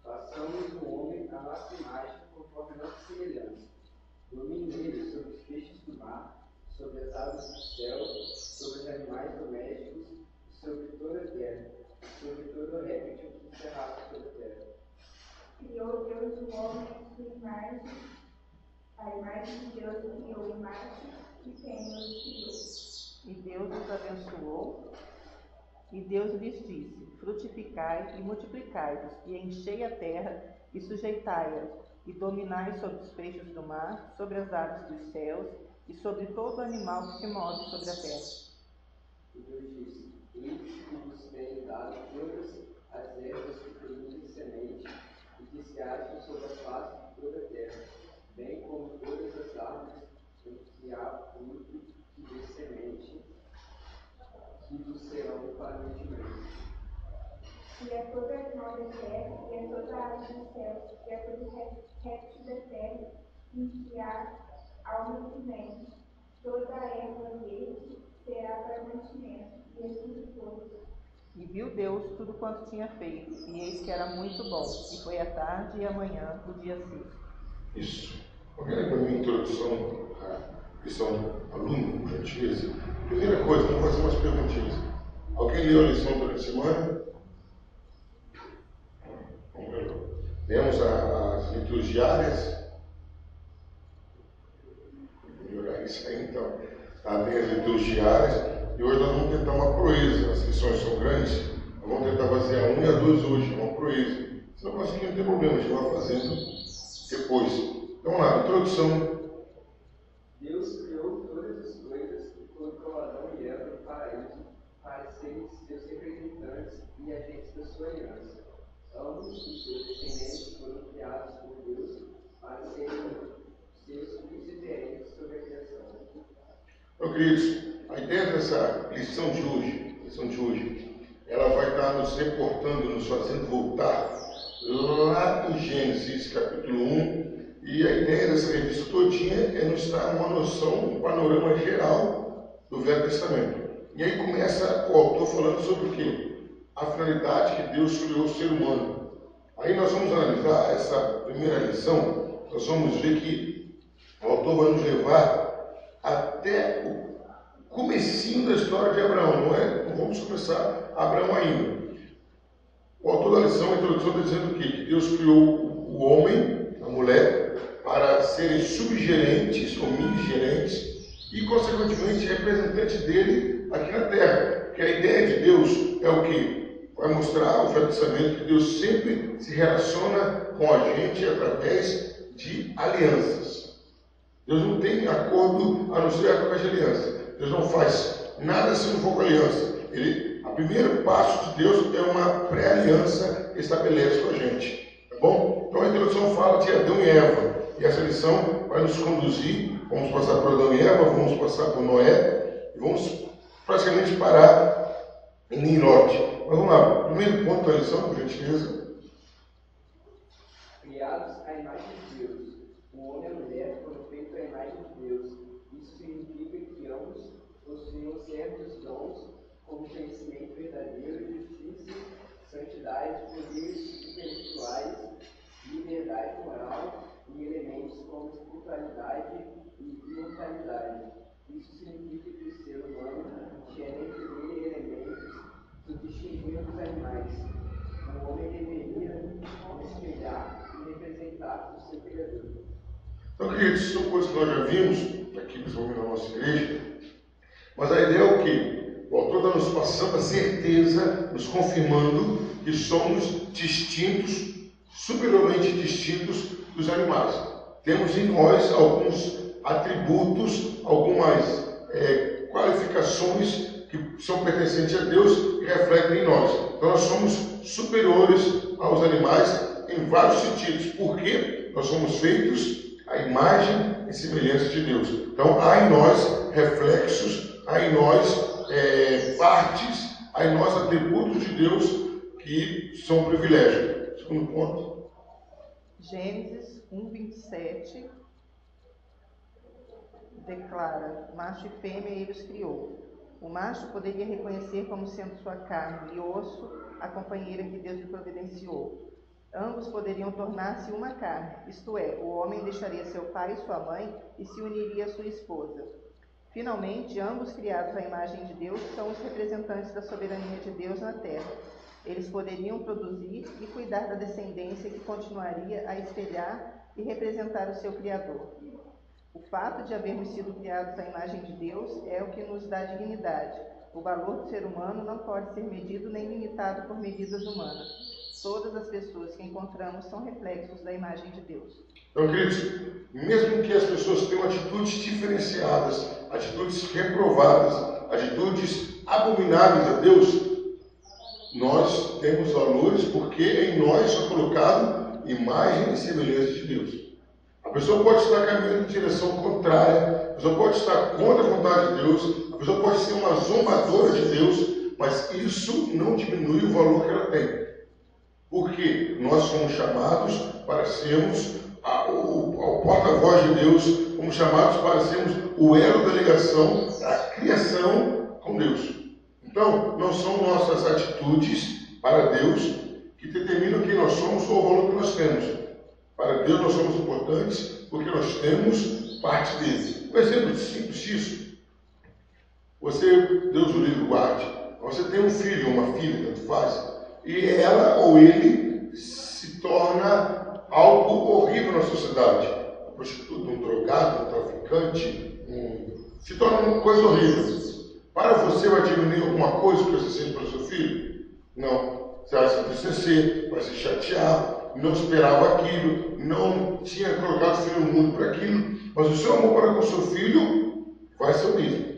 Façamos o homem à nossa imagem, conforme a nossa semelhança. Domine ele sobre os peixes do mar, sobre as aves do céu, sobre os animais domésticos, e sobre toda a terra, sobre todo réptil que se arrasta sobre a terra. Criou Deus o homem à sua imagem, a imagem de Deus o criou, macho e fêmea os criou. E Deus os abençoou, e Deus lhes disse: frutificai e multiplicai-vos, e enchei a terra, e sujeitai-a, e dominai sobre os peixes do mar, sobre as aves dos céus, e sobre todo animal que se move sobre a terra. E Deus disse: eis que vos tenho dado todas as ervas que produzem semente, e que se acham sobre a face de toda a terra, bem como todas as árvores em que há fruto que dê semente, que vos serão para mantimento. E a todo animal da terra, e a toda ave do céu, e a todo réptil da terra, em que há alma vivente, toda a erva verde será para mantimento, e assim foi. E viu Deus tudo quanto tinha feito, e eis que era muito bom, e foi a tarde e a manhã do dia sexto. Isso. Alguém lembra a minha introdução à lição do aluno, por gentileza? Primeira coisa, vamos fazer umas perguntinhas. Alguém leu a lição durante a semana? Lemos as leituras diárias? Vou melhorar isso aí então. Tem as leituras diárias e hoje nós vamos tentar uma proeza. As lições são grandes, nós vamos tentar fazer a 1 e a 2 hoje, uma proeza. Se não conseguir, não tem problema, a gente vai fazendo depois. Então vamos lá, introdução. Deus criou todas as coisas e colocou Adão e Eva no paraíso para serem seus representantes e agentes da sua aliança. Ambos os seus descendentes foram criados por Deus para serem seus vice-gerentes sobre a criação. Então, queridos, a ideia dessa lição de hoje, ela vai estar nos reportando, nos fazendo voltar lá em Gênesis capítulo 1, e a ideia dessa revista todinha é nos dar uma noção, um panorama geral do Velho Testamento. E aí começa o autor falando sobre o quê? A finalidade que Deus criou o ser humano. Aí nós vamos analisar essa primeira lição, nós vamos ver que o autor vai nos levar até o comecinho da história de Abraão, não vamos começar Abraão ainda. O autor da lição, a introdução, está dizendo o quê? Que Deus criou o homem, a mulher, para serem subgerentes ou mini-gerentes e, consequentemente, representantes dele aqui na terra. Porque a ideia de Deus é o quê? Vai mostrar o Velho Testamento que Deus sempre se relaciona com a gente através de alianças. Deus não tem acordo a não ser através de aliança. Deus não faz nada se não for com aliança. O primeiro passo de Deus é uma pré-aliança que estabelece com a gente. Tá bom? Então a introdução fala de Adão e Eva. E essa lição vai nos conduzir. Vamos passar por Adão e Eva, vamos passar por Noé. E vamos praticamente parar em Nimrod. Mas vamos lá. Primeiro ponto da lição, por gentileza. Criados à imagem de Deus. O homem e a mulher foram feitos à imagem de Deus. Isso significa que ambos possuíam certos dons, como conhecimento verdadeiro, justiça, santidade, poderes intelectuais, liberdade moral e elementos como espiritualidade e imortalidade. Isso significa que o ser humano tinha dentro dele elementos que distinguiam dos animais. O homem deveria espelhar e representar o seu Criador. Então, queridos, são coisas que nós já vimos, aqui principalmente na nossa igreja, mas a ideia é o quê? O autor está nos passando a certeza, nos confirmando que somos distintos, superiormente distintos dos animais. Temos em nós alguns atributos, algumas qualificações que são pertencentes a Deus e refletem em nós. Então nós somos superiores aos animais em vários sentidos. Por quê? Nós somos feitos à imagem e semelhança de Deus. Então há em nós reflexos, há em nós partes, há em nós atributos de Deus que são um privilégio. Segundo ponto. Gênesis 1:27 declara: macho e fêmea ele os criou. O macho poderia reconhecer como sendo sua carne e osso a companheira que Deus lhe providenciou. Ambos poderiam tornar-se uma carne, isto é, o homem deixaria seu pai e sua mãe e se uniria à sua esposa. Finalmente, ambos criados à imagem de Deus são os representantes da soberania de Deus na terra. Eles poderiam produzir e cuidar da descendência que continuaria a espelhar e representar o seu Criador. O fato de havermos sido criados à imagem de Deus é o que nos dá dignidade. O valor do ser humano não pode ser medido nem limitado por medidas humanas. Todas as pessoas que encontramos são reflexos da imagem de Deus. Então, queridos, mesmo que as pessoas tenham atitudes diferenciadas, atitudes reprovadas, atitudes abomináveis a Deus, nós temos valores porque em nós é colocado imagem e semelhança de Deus. A pessoa pode estar caminhando em direção contrária, a pessoa pode estar contra a vontade de Deus, a pessoa pode ser uma zombadora de Deus, mas isso não diminui o valor que ela tem. Porque nós somos chamados para sermos o porta-voz de Deus, fomos chamados para sermos o elo da ligação da criação com Deus. Então, não são nossas atitudes para Deus que determinam quem nós somos ou o valor que nós temos. Para Deus nós somos importantes porque nós temos parte dele. Um exemplo simples disso. Deus o livre guarde, você tem um filho ou uma filha, tanto faz, e ela ou ele se torna algo horrível na sociedade. Um prostituto, um drogado, um traficante, se torna uma coisa horrível. Para você vai diminuir alguma coisa que você sente para o seu filho? Não. Você vai se entristecer, vai se chatear, não esperava aquilo, não tinha colocado o filho no mundo para aquilo, mas o seu amor para com o seu filho vai ser o mesmo.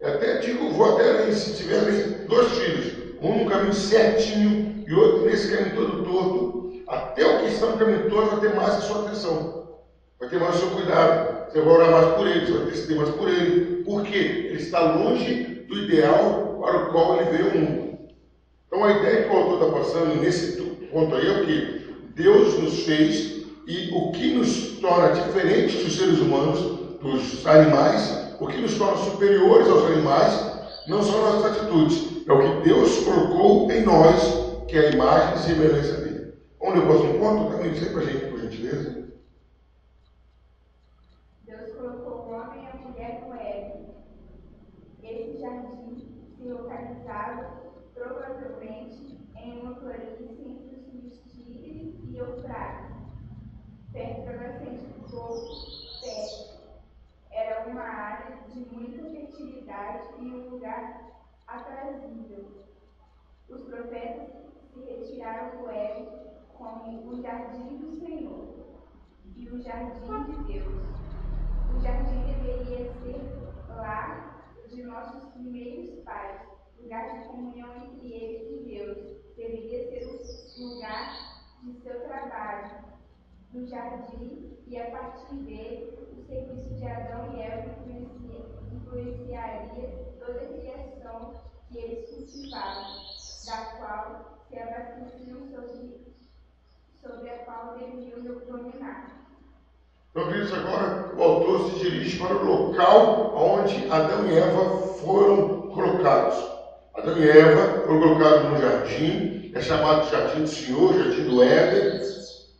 Eu até digo, vou até além, se tiverem 2 filhos, um no caminho certinho e outro nesse caminho todo torto, até o que está no caminho torto vai ter mais a sua atenção, vai ter mais o seu cuidado, você vai orar mais por ele, você vai ter mais por ele. Por quê? Ele está longe do ideal para o qual ele veio ao mundo. Então a ideia que o autor está passando nesse ponto aí é o que? Deus nos fez e o que nos torna diferentes dos seres humanos, dos animais, o que nos torna superiores aos animais, não são nossas atitudes, é o que Deus colocou em nós, que é a imagem e semelhança dele. Vamos ler o próximo ponto? Também dizer para a gente, por gentileza. Deus colocou o homem e a mulher no Éden. Esse jardim se localizava provavelmente em uma planície entre os Tigres e Eufrates, perto da nascente do Golfo Pérsico. Era uma área de muita fertilidade e um lugar aprazível. Os profetas se retiraram do Éden como o jardim do Senhor e o jardim de Deus. O jardim deveria ser lar de nossos primeiros pais, lugar de comunhão entre eles e Deus. Deveria ser o lugar de seu trabalho, do jardim, e a partir dele, o serviço de Adão e Eva influenciaria toda a criação que eles cultivavam, da qual se abasteciam sobre a qual deveriam dominar. Então, queridos, agora o autor se dirige para o local onde Adão e Eva foram colocados. Adão e Eva foram colocados no jardim, é chamado Jardim do Senhor, Jardim do Éden.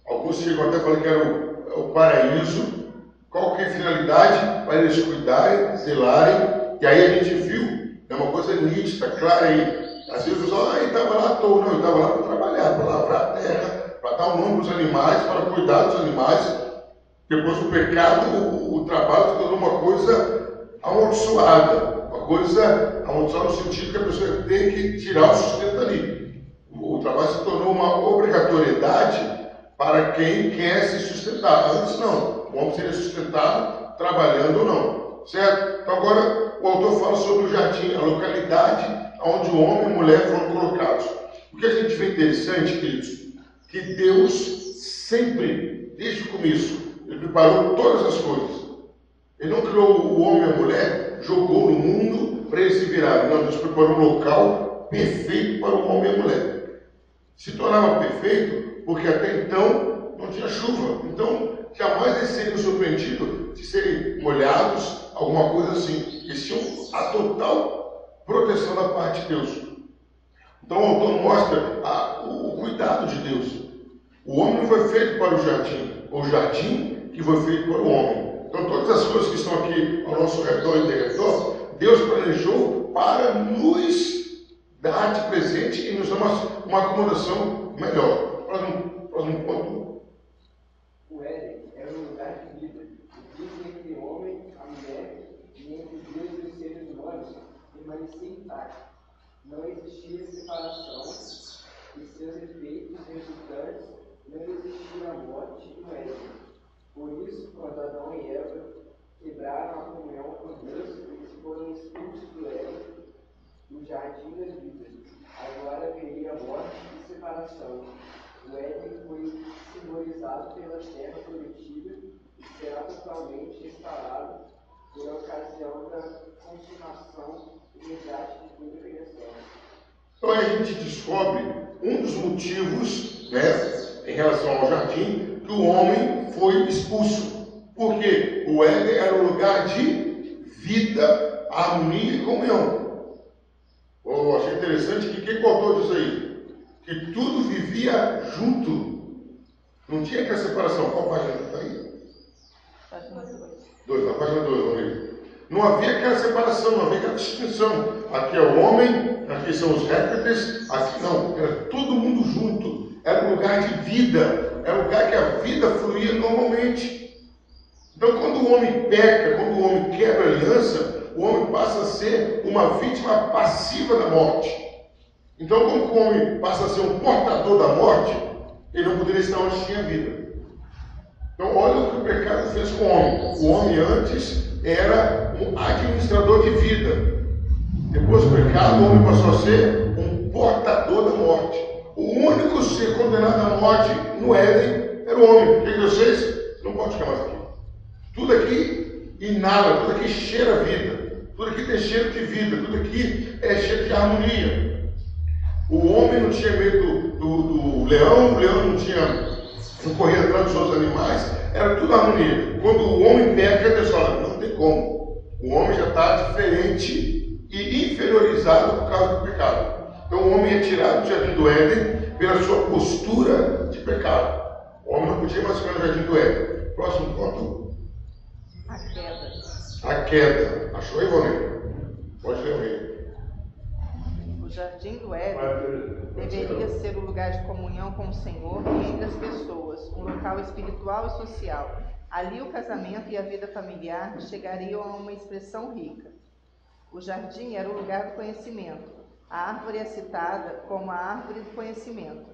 Alguns chegam até a falar que era o paraíso. Qual que é a finalidade? Para eles cuidarem, zelarem. E aí a gente viu, é uma coisa nítida, clara aí. Às vezes o pessoal, ele estava lá à toa. Não, ele estava lá para trabalhar, para lavrar a terra, para dar o nome dos animais, para cuidar dos animais. Depois do pecado, o trabalho se tornou uma coisa amaldiçoada. Uma coisa amaldiçoada no sentido que a pessoa tem que tirar o sustento ali. O trabalho se tornou uma obrigatoriedade para quem quer se sustentar. Antes não. O homem seria sustentado trabalhando ou não. Certo? Então agora o autor fala sobre o jardim, a localidade onde o homem e a mulher foram colocados. O que a gente vê interessante, queridos, que Deus sempre, desde o começo, Ele preparou todas as coisas. Ele não criou o homem e a mulher, jogou no mundo para eles se virarem. Não, Deus preparou um local perfeito para o homem e a mulher. Se tornava perfeito porque até então não tinha chuva. Então, jamais eles seriam surpreendidos de serem molhados, alguma coisa assim. Eles tinham a total proteção da parte de Deus. Então o autor mostra o cuidado de Deus. O homem não foi feito para o jardim que foi feito para o homem. Então todas as coisas que estão aqui ao nosso redor e derredor, Deus planejou para nos dar de presente e nos dar uma acomodação melhor. Próximo ponto. O Éden era um lugar de vida. Isso entre o homem, a mulher e entre Deus e os seres humanos permanecia intacto. Não existia separação e seus efeitos resultantes não existia a morte no Éden. Por isso, quando Adão e Eva quebraram a comunhão com Deus, eles foram expulsos do Éden, do jardim da vida. Agora haveria morte e separação. O Éden foi simbolizado pela terra prometida e será totalmente instalado por ocasião da consumação e resgate de toda a criação. Então a gente descobre um dos motivos, em relação ao jardim, que o homem foi expulso. Porque o Éden era um lugar de vida, harmonia e comunhão. Eu achei interessante que quem contou disso aí? Que tudo vivia junto. Não tinha aquela separação. Qual página está aí? Página 2. Na página 2, vamos ver. Não havia aquela separação, não havia aquela distinção. Aqui é o homem, aqui são os répteis, aqui não. Era todo mundo junto. Era um lugar de vida. Era um lugar que a vida fluía normalmente. Então, quando o homem peca, quando o homem quebra a aliança, o homem passa a ser uma vítima passiva da morte. Então, como o homem passa a ser um portador da morte, ele não poderia estar onde tinha vida. Então, olha o que o pecado fez com o homem. O homem antes era um administrador de vida. Depois do pecado, o homem passou a ser um portador da morte. O único ser condenado à morte no Éden era o homem. O que Deus fez? Não pode ficar mais aqui. Tudo aqui inala, tudo aqui cheira a vida. Tudo aqui tem cheiro de vida. Tudo aqui é cheiro de harmonia. O homem não tinha medo do leão, o leão não corria atrás dos outros animais, era tudo harmonia. Quando o homem peca, Deus fala, não tem como. O homem já está diferente e inferiorizado por causa do pecado. Então o homem é tirado do jardim do Éden pela sua postura de pecado. O homem não podia mais ficar no jardim do Éden. Próximo ponto. A queda. A queda. Achou aí, Valmir? Pode ler aí. O jardim do Éden deveria ser o lugar de comunhão com o Senhor e entre as pessoas, um local espiritual e social. Ali o casamento e a vida familiar chegariam a uma expressão rica. O jardim era o lugar do conhecimento. A árvore é citada como a árvore do conhecimento.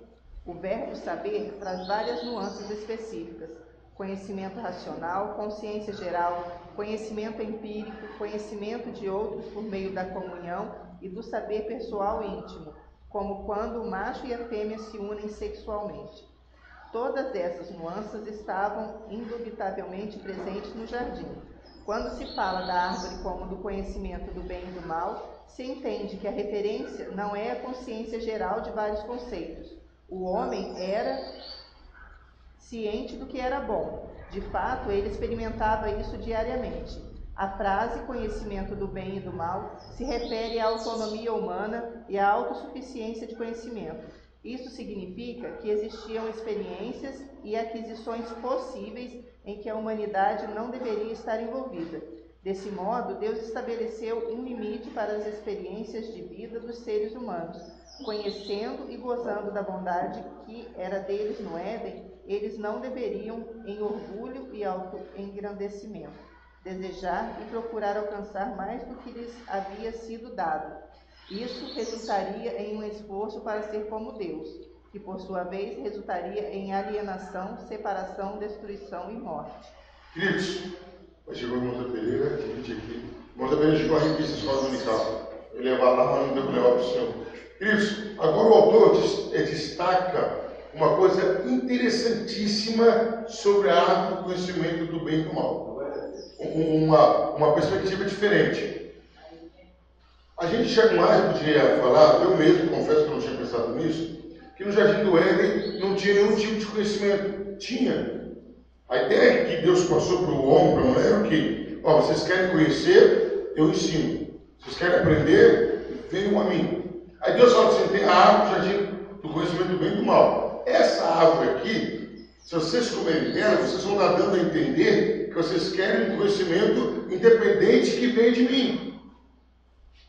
O verbo saber traz várias nuances específicas: conhecimento racional, consciência geral, conhecimento empírico, conhecimento de outros por meio da comunhão e do saber pessoal íntimo, como quando o macho e a fêmea se unem sexualmente. Todas essas nuances estavam indubitavelmente presentes no jardim. Quando se fala da árvore como do conhecimento do bem e do mal, se entende que a referência não é a consciência geral de vários conceitos. O homem era ciente do que era bom. De fato, ele experimentava isso diariamente. A frase conhecimento do bem e do mal se refere à autonomia humana e à autossuficiência de conhecimento. Isso significa que existiam experiências e aquisições possíveis em que a humanidade não deveria estar envolvida. Desse modo, Deus estabeleceu um limite para as experiências de vida dos seres humanos. Conhecendo e gozando da bondade que era deles no Éden, eles não deveriam, em orgulho e autoengrandecimento, desejar e procurar alcançar mais do que lhes havia sido dado. Isso resultaria em um esforço para ser como Deus, que por sua vez resultaria em alienação, separação, destruição e morte. Queridos, chegou o Monza Pereira, divide aqui. Monza Pereira chegou a revista Escola Dominical. Eu levar lá, mas não deu para levar para o senhor. Queridos, agora o autor destaca uma coisa interessantíssima sobre a árvore do conhecimento do bem e do mal. Uma perspectiva diferente. A gente jamais podia falar, eu mesmo confesso que eu não tinha pensado nisso, que no Jardim do Éden não tinha nenhum tipo de conhecimento. Tinha. A ideia que Deus passou para o homem, para a mulher, era o quê? Vocês querem conhecer? Eu ensino. Vocês querem aprender? Venham a mim. Aí Deus fala assim, tem a árvore do jardim do conhecimento do bem e do mal. Essa árvore aqui, se vocês comerem dela, vocês vão dar dando a entender que vocês querem um conhecimento independente que vem de mim.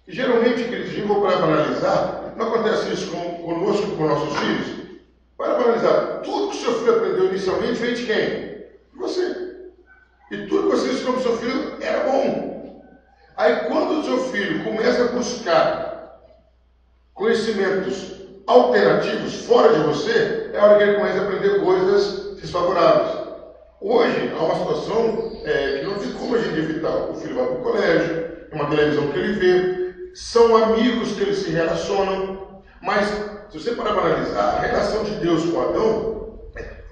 E geralmente, queridos, eu vou para analisar, não acontece isso conosco e com nossos filhos. Para analisar, tudo que o seu filho aprendeu inicialmente veio de quem? De você. E tudo que você ensinou para o seu filho era bom. Aí quando o seu filho começa a buscar conhecimentos alternativos fora de você, é a hora que ele começa a aprender coisas desfavoráveis. Hoje há uma situação que não tem como a gente evitar. O filho vai para o colégio, é uma televisão que ele vê, são amigos que eles se relacionam, mas se você parar para analisar, a relação de Deus com Adão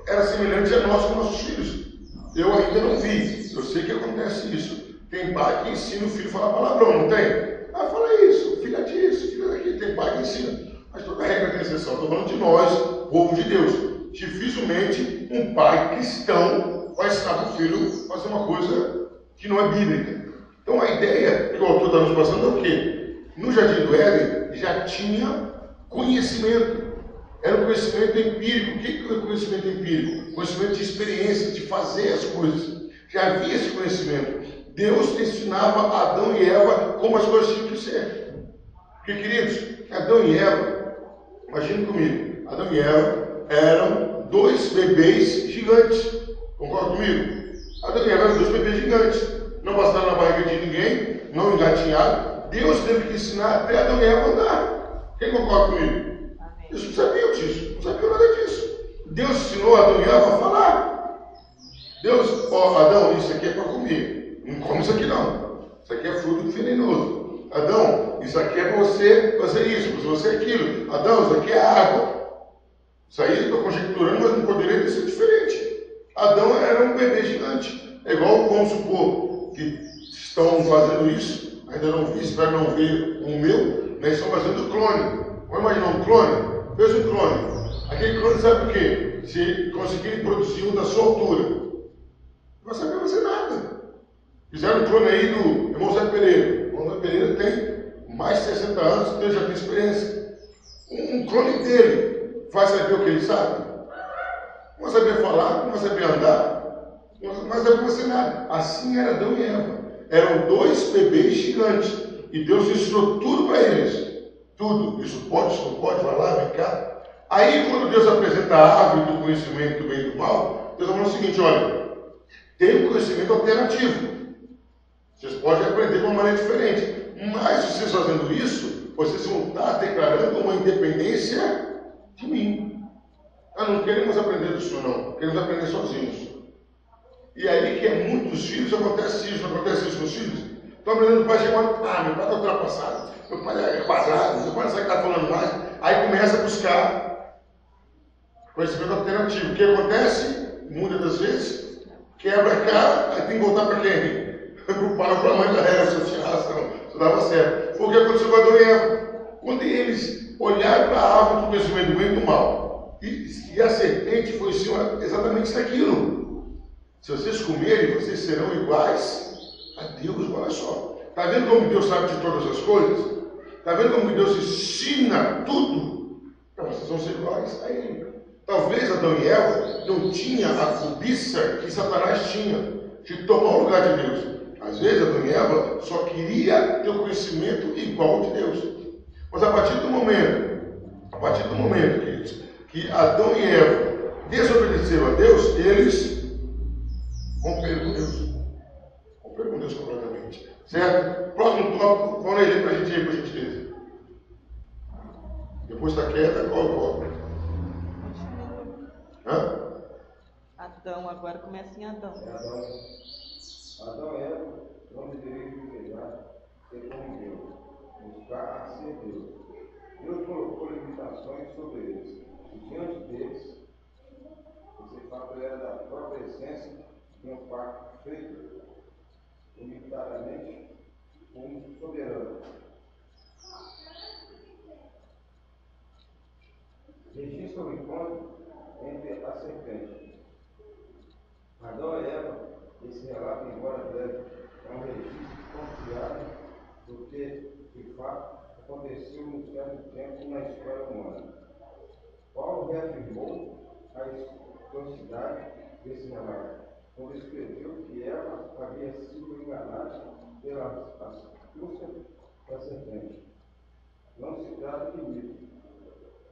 era semelhante a nós com nossos filhos. Eu ainda não vi, eu sei que acontece isso. Tem pai que ensina o filho a falar palavrão, não tem? Ah, fala isso, filha disso, filha daquilo. Tem pai que ensina. Mas toda regra tem exceção. Estou falando de nós, povo de Deus. Dificilmente um pai cristão vai ensinar para o filho a fazer uma coisa que não é bíblica. Então a ideia que o autor está nos passando é o quê? No Jardim do Éden já tinha conhecimento. Era um conhecimento empírico. O que é conhecimento empírico? Conhecimento de experiência, de fazer as coisas. Já havia esse conhecimento. Deus ensinava a Adão e Eva como as coisas tinham que ser. Porque, queridos, Adão e Eva, imagine comigo, Adão e Eva eram dois bebês gigantes. Concorda comigo? Adão e Eva eram dois bebês gigantes. Não passaram na barriga de ninguém, não engatinharam. Deus teve que ensinar até Adão e Eva a andar. Quem concorda comigo? Eles não sabiam disso, não sabiam nada disso. Deus ensinou Adão e Eva a falar. Deus, Adão, isso aqui é para comer. Não come isso aqui não. Isso aqui é fruto venenoso. Adão, isso aqui é para você fazer isso, para você aquilo. Adão, isso aqui é água. Isso aí eu estou conjecturando, mas não poderia ser diferente. Adão era um bebê gigante. É igual, vamos supor, que estão fazendo isso. Ainda não vi, espero não ver o meu. Mas estão fazendo clone. Vamos imaginar um clone? Fez um clone. Aquele clone sabe o quê? Se conseguirem produzir um da sua altura, não vai saber fazer nada. Fizeram um clone aí do irmão Zé Pereira. O irmão Zé Pereira tem mais de 60 anos, então já tem experiência. Um clone dele vai saber o que ele sabe? Não vai saber falar, não vai saber andar, não vai saber fazer nada. Assim era Adão e Eva. Eram dois bebês gigantes. E Deus ensinou tudo para eles. Tudo. Isso pode, isso não pode, vai lá, vem cá. Aí, quando Deus apresenta a árvore do conhecimento do bem e do mal, Deus fala o seguinte: olha, tem um conhecimento alternativo. Vocês podem aprender de uma maneira diferente. Mas, vocês fazendo isso, vocês vão estar declarando uma independência de mim. Não queremos aprender do Senhor, não. Queremos aprender sozinhos. E aí que é muitos filhos, acontece isso, não acontece isso com os filhos. Estão aprendendo, o pai chegou, meu pai está ultrapassado. Meu pai é quadrado, meu pai não sabe que está falando mais. Aí começa a buscar conhecimento alternativo. O que acontece? Muitas das vezes, quebra a cara, aí tem que voltar para quem? Para o pai ou para a mãe da regra, se eu tinha razão, se dava certo. Foi o que aconteceu com Adão e Eva. Quando eles olharam para a árvore do conhecimento do bem e do mal, e a serpente foi exatamente isso aquilo. Se vocês comerem, vocês serão iguais a Deus. Olha só. Está vendo como Deus sabe de todas as coisas? Está vendo como Deus ensina tudo? Então vocês vão ser iguais a Ele. Talvez Adão e Eva não tinham a cobiça que Satanás tinha de tomar o lugar de Deus. Às vezes Adão e Eva só queria ter o conhecimento igual de Deus. Mas a partir do momento, queridos, que Adão e Eva desobedeceram a Deus, eles romperam com Deus. Romperam com Deus completamente. Certo? Próximo tópico, vamos ler para a gente ir, por gentileza. Depois da queda, qual o tópico? Adão, agora começa em Adão. Adão e Eva não deveriam viver ser como Deus, buscar a ser Deus. Deus colocou limitações sobre eles, e diante deles, esse fato era da própria essência de um pacto feito limitadamente com um soberano. Registra o encontro entre a serpente. Adão e Eva, esse relato, embora breve, é um registro confiável do que, de fato, aconteceu num certo tempo na história humana. Paulo reafirmou a historicidade desse relato, quando escreveu que ela havia sido enganada pela astúcia da serpente. Não se trata de mito.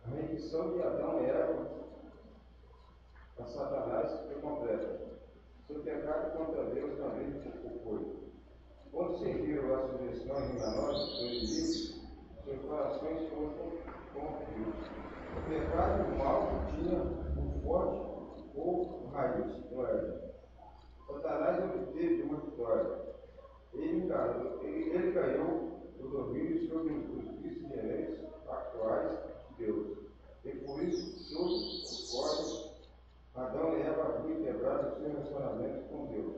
A rendição de Adão e Eva a Satanás foi completa. Seu pecado contra Deus também o foi. Quando seguiram a sugestão enganosa do inimigo, seus corações foram corrompidos. O pecado e o mal tinha um forte ou raiz no Éden. Satanás obteve uma vitória. Ele ganhou o domínio sobre os vícios inerentes atuais de Deus. E por isso, sob o código, Adão e Eva haviam quebrado o seu relacionamento com Deus.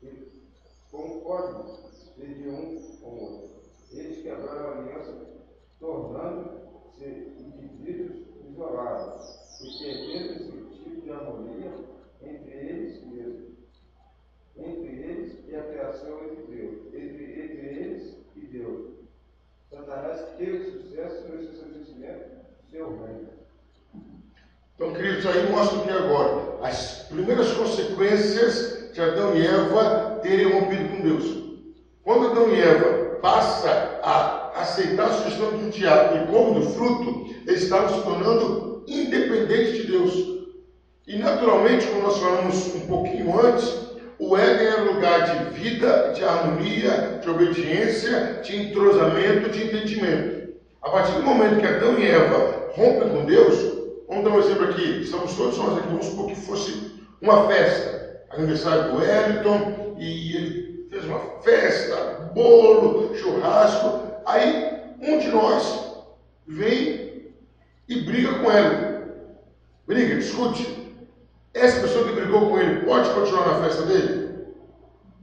E com o código de um com o outro. Eles quebraram a aliança, tornando-se indivíduos isolados e perdendo esse tipo de harmonia entre eles mesmos. Entre eles e a criação entre eles e Deus. Satanás teve sucesso nesse estabelecimento do seu reino. Então, queridos, aí mostra o que agora? As primeiras consequências de Adão e Eva terem rompido com Deus. Quando Adão e Eva passam a aceitar a sugestão do diabo e comem do fruto, eles estavam se tornando independentes de Deus. E naturalmente, como nós falamos um pouquinho antes, o Éden era lugar de vida, de harmonia, de obediência, de entrosamento, de entendimento. A partir do momento que Adão e Eva rompem com Deus, vamos dar um exemplo aqui, estamos todos nós aqui, vamos supor que fosse uma festa, aniversário do Wellington, e ele fez uma festa, bolo, churrasco, aí um de nós vem e briga com ele. Briga, discute. Essa pessoa que brigou com ele pode continuar na festa dele?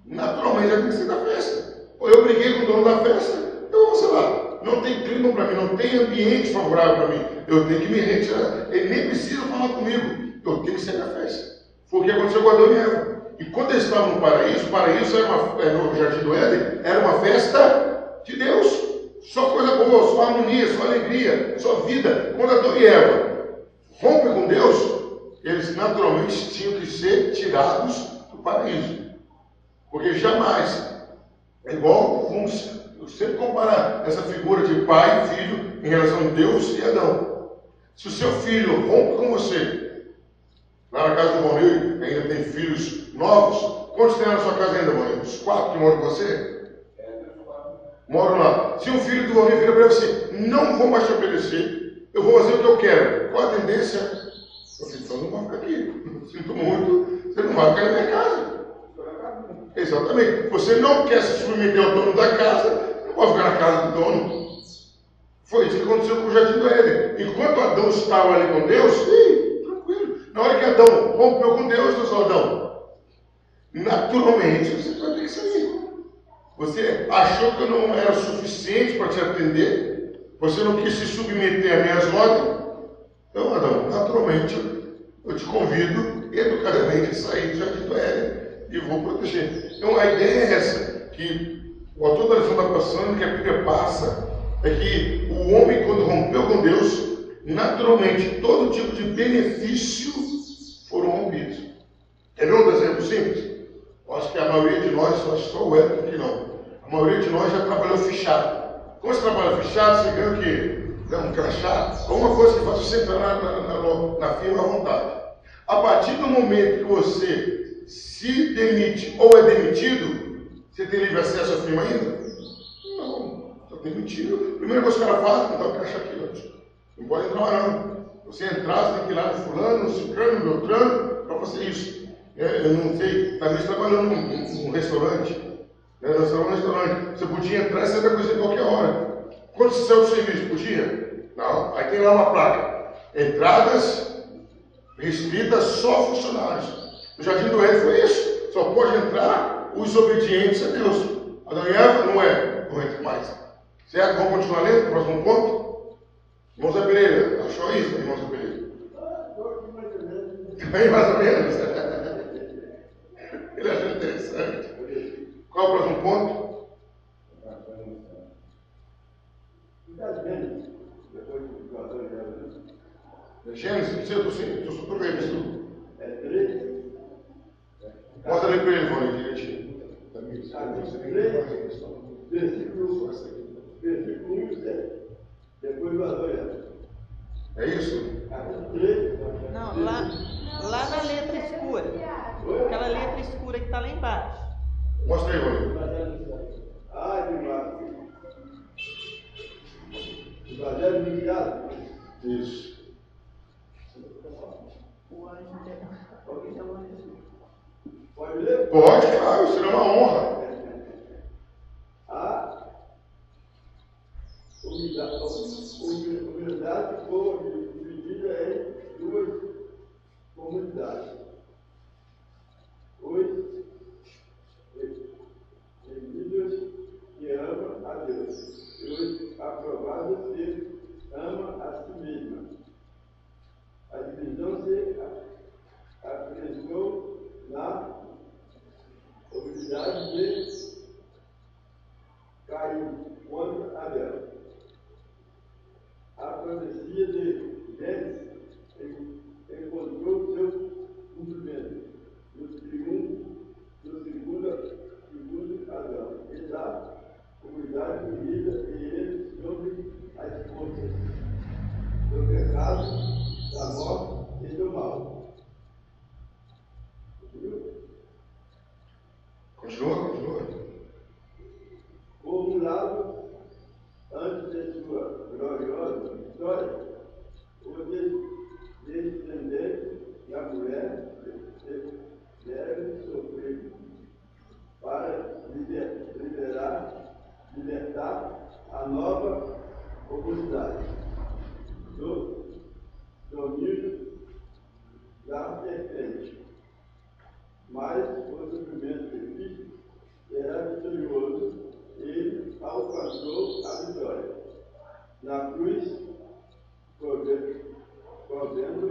Naturalmente, ela tem que ser da festa. Ou eu briguei com o dono da festa, eu vou, sei lá, não tem clima para mim, não tem ambiente favorável para mim, eu tenho que me retirar. Ele nem precisa falar comigo, eu tenho que sair da festa. Foi o que aconteceu com Adão e Eva. E quando eles estavam no paraíso, era no Jardim do Éden, era uma festa de Deus. Só coisa boa, só harmonia, só alegria, só vida. Quando Adão e Eva rompem com Deus, eles naturalmente tinham que ser tirados do paraíso. Porque jamais, é igual, vamos sempre comparar essa figura de pai e filho em relação a Deus e Adão. Se o seu filho rompe com você, lá na casa do Valmir ainda tem filhos novos, quantos tem na sua casa ainda, mãe? Os 4 que moram com você? Moram lá. Se um filho do Valmir vira para ele assim, não vou mais te obedecer, eu vou fazer o que eu quero. Qual a tendência? Eu falei, então não vai ficar aqui. Sinto muito, você não vai ficar na minha casa. Exatamente. Você não quer se submeter ao dono da casa, não pode ficar na casa do dono. Foi isso que aconteceu com o Jardim do Éden. Enquanto Adão estava ali com Deus, tranquilo. Na hora que Adão rompeu com Deus, Deus falou, Adão, naturalmente você vai ter que sair. Você achou que eu não era suficiente para te atender? Você não quis se submeter às minhas ordens? Então, Adão, naturalmente, eu te convido educadamente a sair do Jardim do Éden e vou proteger. Então, a ideia é essa, que o autor da lição está passando, que a Bíblia passa, é que o homem, quando rompeu com Deus, naturalmente, todo tipo de benefício foram rompidos. Quer ver um exemplo simples? Eu acho que a maioria de nós, acho que só o Edson que não, a maioria de nós já trabalhou fichado. Como você trabalha fichado, você ganha o quê? Um crachá, alguma coisa que faz você entrar na firma à vontade. A partir do momento que você se demite ou é demitido, você tem livre acesso à firma ainda? Não, está demitido. A primeira coisa que o cara faz é dar o crachá aqui, ó. Não pode entrar lá não. Você entrar, você tem que ir lá no fulano, no ciclano, no beltrano, para fazer isso. Eu não sei, talvez trabalhando num restaurante. Nós estávamos no restaurante. Você podia entrar e sair da coisa em qualquer hora. Quando você saiu do serviço, podia? Não. Aí tem lá uma placa. Entradas restritas só funcionários. No Jardim do Éden foi isso. Só pode entrar os obedientes a Deus. Adão e Eva não entra mais. Certo? Vamos continuar lendo? Próximo ponto? Irmão Zé Pereira. Achou isso, irmão Zé Pereira? Bem mais ou menos. Ele achou interessante. Qual é o próximo ponto? eu só estou vendo. É 13. Mostra ali para ele, Ivone, direitinho. Capítulo 3, versículo 1 7. Depois vai olhar. É isso? Capítulo 3. Não, lá na letra escura. Aquela letra escura que está lá embaixo. Mostra aí, Ivone. Demais. Evangelho do diabo. Isso. O anjo Pode ler? Pode, claro, será uma honra. A humildade foi dividida em duas comunidades. Os líderes que amam a Deus e os aprovados que amam a si mesma. A divisão se apresentou na humildade de Caim contra Abel. A profecia de Gênesis encontrou seu cumprimento no segundo Adão. E da comunidade unida e ele sobre as forças do pecado, da morte e do mal. Continua. Por um lado, antes de sua gloriosa vitória, o descendente da mulher deve sofrer para libertar a nova comunidade do domínio da serpente. Mas o sofrimento de Cristo será vitorioso. Ele alcançou a vitória. Na cruz, provendo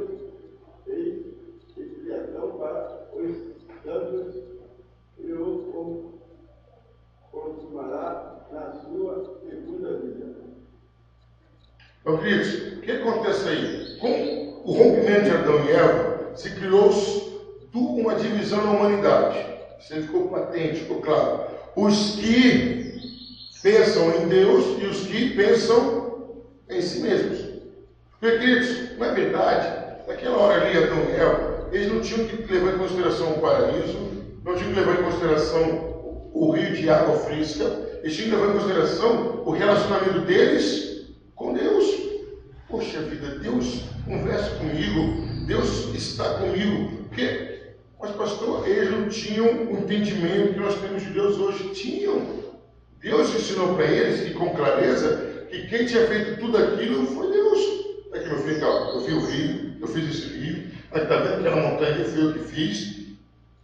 expiação para os santos e o consumará na sua segunda vida. Meu queridos, o que acontece aí? Com o rompimento de Adão e Eva, se criou uma divisão na humanidade. Isso ficou patente, ficou claro. Os que pensam em Deus e os que pensam em si mesmos. Porque, queridos, não é verdade? Naquela hora ali, Adão e Eva, eles não tinham que levar em consideração o paraíso, não tinham que levar em consideração o rio de água fresca, eles tinham que levar em consideração o relacionamento deles com Deus. Poxa vida, Deus conversa comigo, Deus está comigo. Porque, mas pastor, eles não tinham o entendimento que nós temos de Deus hoje. Tinham. Deus ensinou para eles, e com clareza, que quem tinha feito tudo aquilo foi Deus. Aqui, meu filho, eu vi o rio, eu fiz esse rio. Está vendo aquela montanha, foi eu que fiz.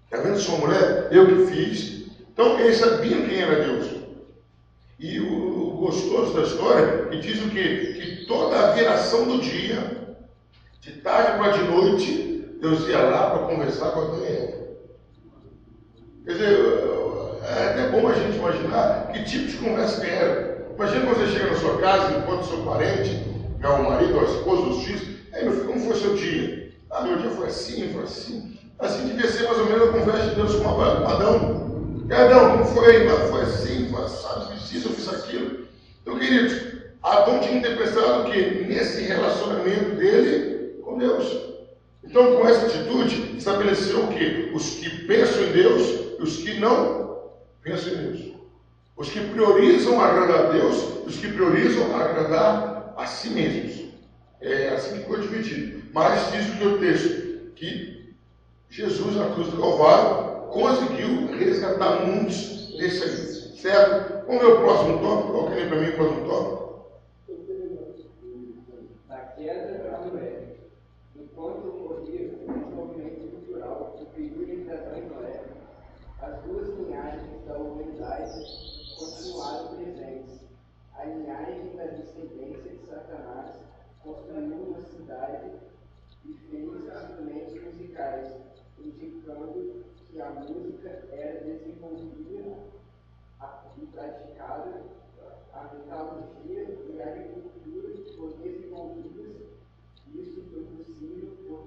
Está vendo sua mulher? Eu que fiz. Então, eles sabiam quem era Deus. E o gostoso da história, que diz o quê? Que toda a viração do dia, de tarde para de noite, Deus ia lá para conversar com Adão e Eva. Quer dizer, é até bom a gente imaginar que tipo de conversa que era. Imagina quando você chega na sua casa, encontra o seu parente, o marido, a esposa, os filhos. Aí, meu filho, como foi seu dia? Ah, meu dia foi assim, foi assim. Assim devia ser mais ou menos a conversa de Deus com Adão. E Adão, como foi? Foi assim, foi assado, fiz isso, eu fiz aquilo. Então, queridos, Adão tinha interpretado o quê? Nesse relacionamento dele com Deus. Então, com essa atitude, estabeleceu o quê? Os que pensam em Deus e os que não pensam em Deus. Os que priorizam agradar a Deus e os que priorizam agradar a si mesmos. É assim que ficou dividido. Mas diz o que o texto, que Jesus na cruz do Calvário conseguiu resgatar muitos desse aí. Certo? Vamos ver o próximo tópico. Coloquem para mim o próximo tópico. Da queda para Noé. Enquanto ocorria o desenvolvimento cultural do período entre Adão e Noé, as duas linhagens da humanidade continuaram presentes. A linhagem da descendência de Satanás construiu uma cidade e fez instrumentos musicais, indicando que a música era desenvolvida e praticada, a metalurgia e a agricultura foram desenvolvidas. Isso foi possível por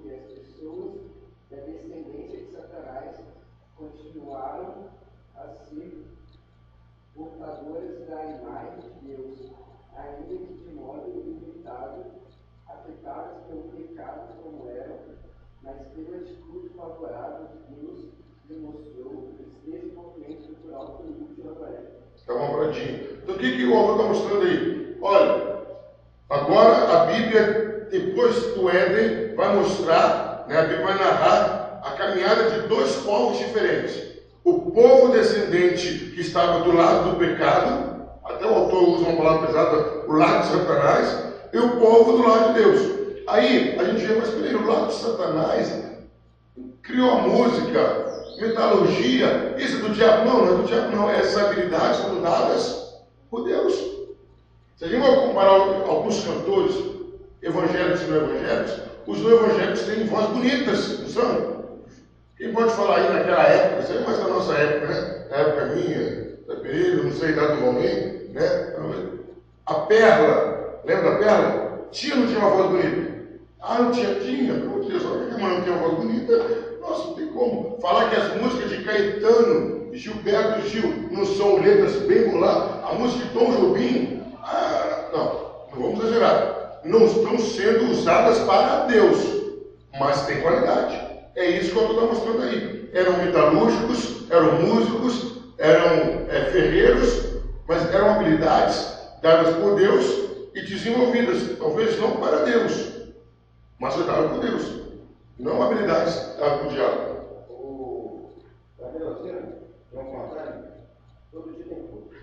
demonstrou esse desenvolvimento cultural político de Noé. Tá bom, Pradinho. Então o que o autor está mostrando aí? Olha, agora a Bíblia, depois do Éden, vai mostrar, né, a Bíblia vai narrar a caminhada de dois povos diferentes. O povo descendente que estava do lado do pecado, até o autor usa uma palavra pesada, o lado de Satanás, e o povo do lado de Deus. Aí a gente vê, mas peraí, o lado de Satanás criou a música, metalurgia, isso é do diabo? Não, não é do diabo, não. Essas habilidades foram dadas por Deus. Se a gente vai comparar alguns cantores evangélicos e não evangélicos, os não evangélicos têm vozes bonitas, não são? Quem pode falar aí naquela época, isso é mais da nossa época, né? A época minha, da Pereira, não sei a idade do homem, né? A Perla, lembra da Perla? Tinha ou não tinha uma voz bonita? Ah, não tinha? Tinha. Meu Deus, olha que mãe não tinha uma voz bonita. Nossa, não tem como. Falar que as músicas de Caetano e Gilberto Gil não são letras bem boladas. A música de Tom Jobim, não vamos exagerar. Não estão sendo usadas para Deus, mas tem qualidade. É isso que eu estou mostrando aí. Eram metalúrgicos, eram músicos, eram ferreiros, mas eram habilidades dadas por Deus e desenvolvidas, talvez não para Deus, mas dadas por Deus. Não habilidades dadas por diabo. Está vendo assim? Tem um contrário? Todo dia tem culto.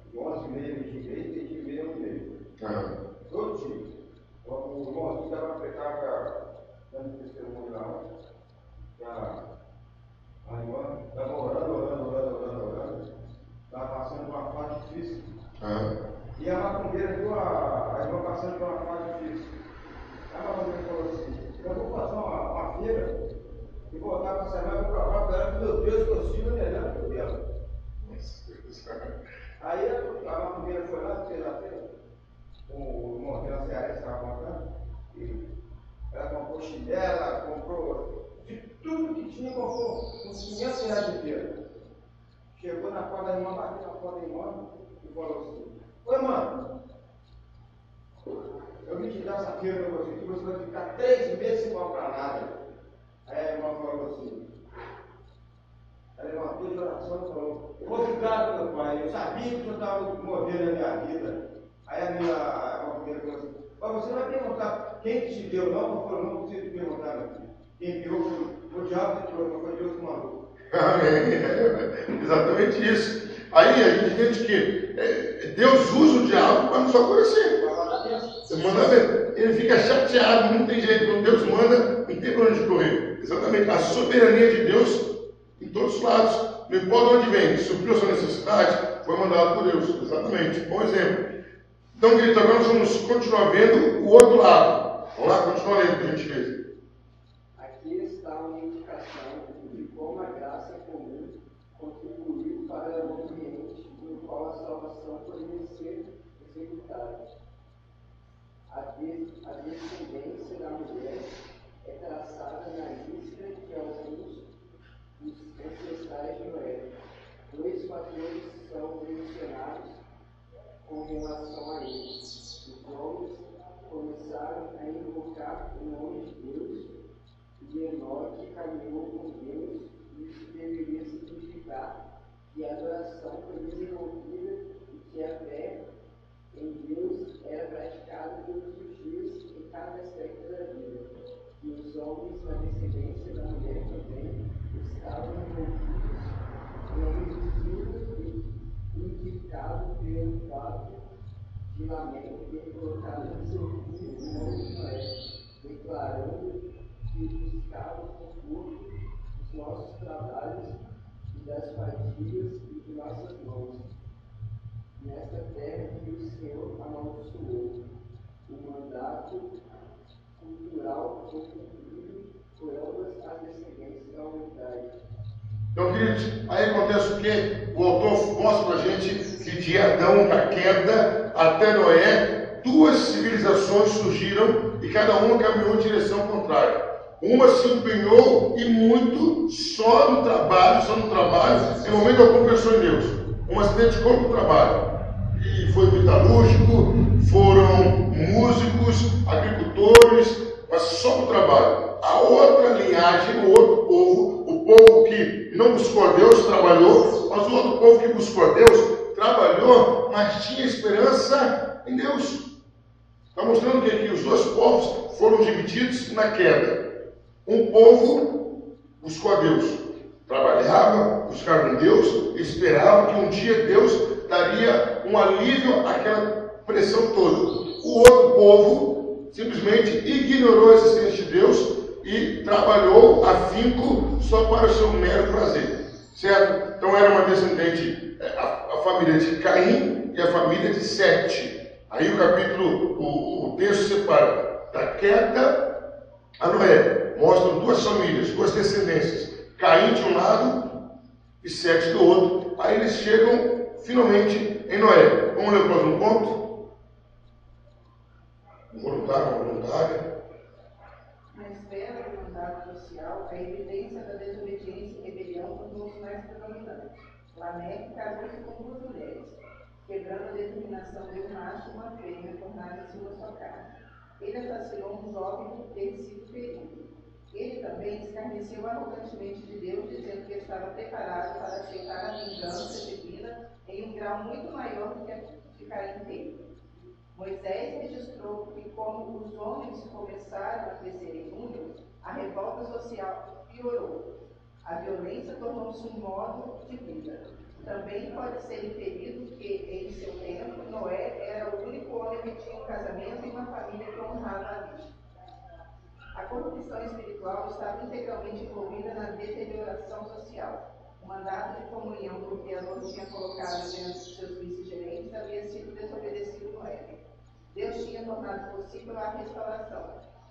De 11h30, 20h30, 1h30. Todo dia. O irmãozinho estava a pregar dando testemunho lá. A irmã estava orando. Estava passando por uma fase difícil. E a macumbeira viu a irmã passando por uma fase difícil. A macumbeira falou assim: eu vou passar uma feira e voltar para a semana para provar para ela que meu Deus consigo melhor que o dela. Aí a macumbeira foi lá, fez a feira. O irmão da Ceará estava contando. E ela comprou chinela, comprou de tudo que tinha, comprou uns 500 reais de feira. Chegou na porta da irmã, bateu na porta da irmã e falou assim: oi, irmã, eu vim te dar essa feira para você, que você vai ficar 3 meses sem comprar nada. Aí a irmã falou assim, ela levantou de oração e falou: obrigado, meu pai, eu sabia que o senhor estava movendo a minha vida. Aí a irmã falou assim: mas você não vai perguntar quem te deu, não? Eu falei: não precisa te perguntar, meu filho. Quem deu foi o diabo que trouxe, mas foi Deus que mandou. Amém. Exatamente isso. Aí a gente entende que Deus usa o diabo para nos favorecer. Você manda ver. Ele fica chateado, não tem jeito. Quando Deus manda, não tem para onde correr. Exatamente. A soberania de Deus em todos os lados. Não importa onde vem, supriu a sua necessidade, foi mandado por Deus. Exatamente. Bom exemplo. Então, querido, agora nós vamos continuar vendo o outro lado. Vamos lá, continua lendo que a gente fez. Aqui está uma indicação de como a graça comum contribuiu para o ambiente no qual a salvação poderia ser executada. A descendência da mulher é traçada na lista de alguns dos ancestrais de Noé. 2 fatores são mencionados com relação a eles. Os homens começaram a invocar o nome de Deus, e Enoque caminhou com Deus. Isso deveria significar que a adoração foi desenvolvida e que a fé em Deus era praticada todos os dias em cada aspecto da vida. E os homens na descendência da mulher também estavam envolvidos em homicídio e indicado pelo fato de Lamento ter colocado em seu filho o nome de Noé, declarando que buscava o conforto dos nossos trabalhos e das fadigas e de nossas mãos. Nesta terra que o Senhor amaldiçoou, o mandato cultural foi cumprido por ambas as descendências da humanidade. Então, queridos, aí acontece o quê? O autor mostra para a gente que de Adão, da queda, até Noé, 2 civilizações surgiram e cada uma caminhou em direção contrária. Uma se empenhou e muito só no trabalho, em momento algum pensou em Deus. Uma se dedicou para o trabalho. E foi metalúrgico, foram músicos, agricultores, mas só para o trabalho. A outra linhagem, o outro povo, o povo povo que não buscou a Deus trabalhou, mas o outro povo que buscou a Deus trabalhou, mas tinha esperança em Deus. Está mostrando que aqui os dois povos foram divididos na queda. Um povo buscou a Deus, trabalhava, buscava em Deus, esperava que um dia Deus daria um alívio àquela pressão toda. O outro povo simplesmente ignorou a existência de Deus e trabalhou afinco só para o seu mero prazer, certo? Então era uma descendente, a família de Caim e a família de Sete. Aí o texto separa da queda a Noé, mostram duas famílias, duas descendências, Caim de um lado e Sete do outro. Aí eles chegam finalmente em Noé. Vamos ler o próximo ponto? Voluntária. Na esfera do mandato social, a evidência da desobediência e rebelião tornou-se mais predominante. Lameque casou-se com duas mulheres, quebrando a determinação de um macho e uma fêmea tornarem-se uma só carne. Ele assassinou um jovem por ter sido ferido. Ele também escarneceu arrogantemente de Deus, dizendo que estava preparado para aceitar a vingança divina em um grau muito maior do que a de Caim teve. Moisés registrou que, como os homens começaram a crescer em número, a revolta social piorou. A violência tornou-se um modo de vida. Também pode ser inferido que, em seu tempo, Noé era o único homem que tinha um casamento e uma família que honrava a Deus. A corrupção espiritual estava integralmente envolvida na deterioração social. O mandato de comunhão que o Criador tinha colocado diante de seus vice-gerentes havia sido desobedecido no Éden. Deus tinha tornado possível a restauração.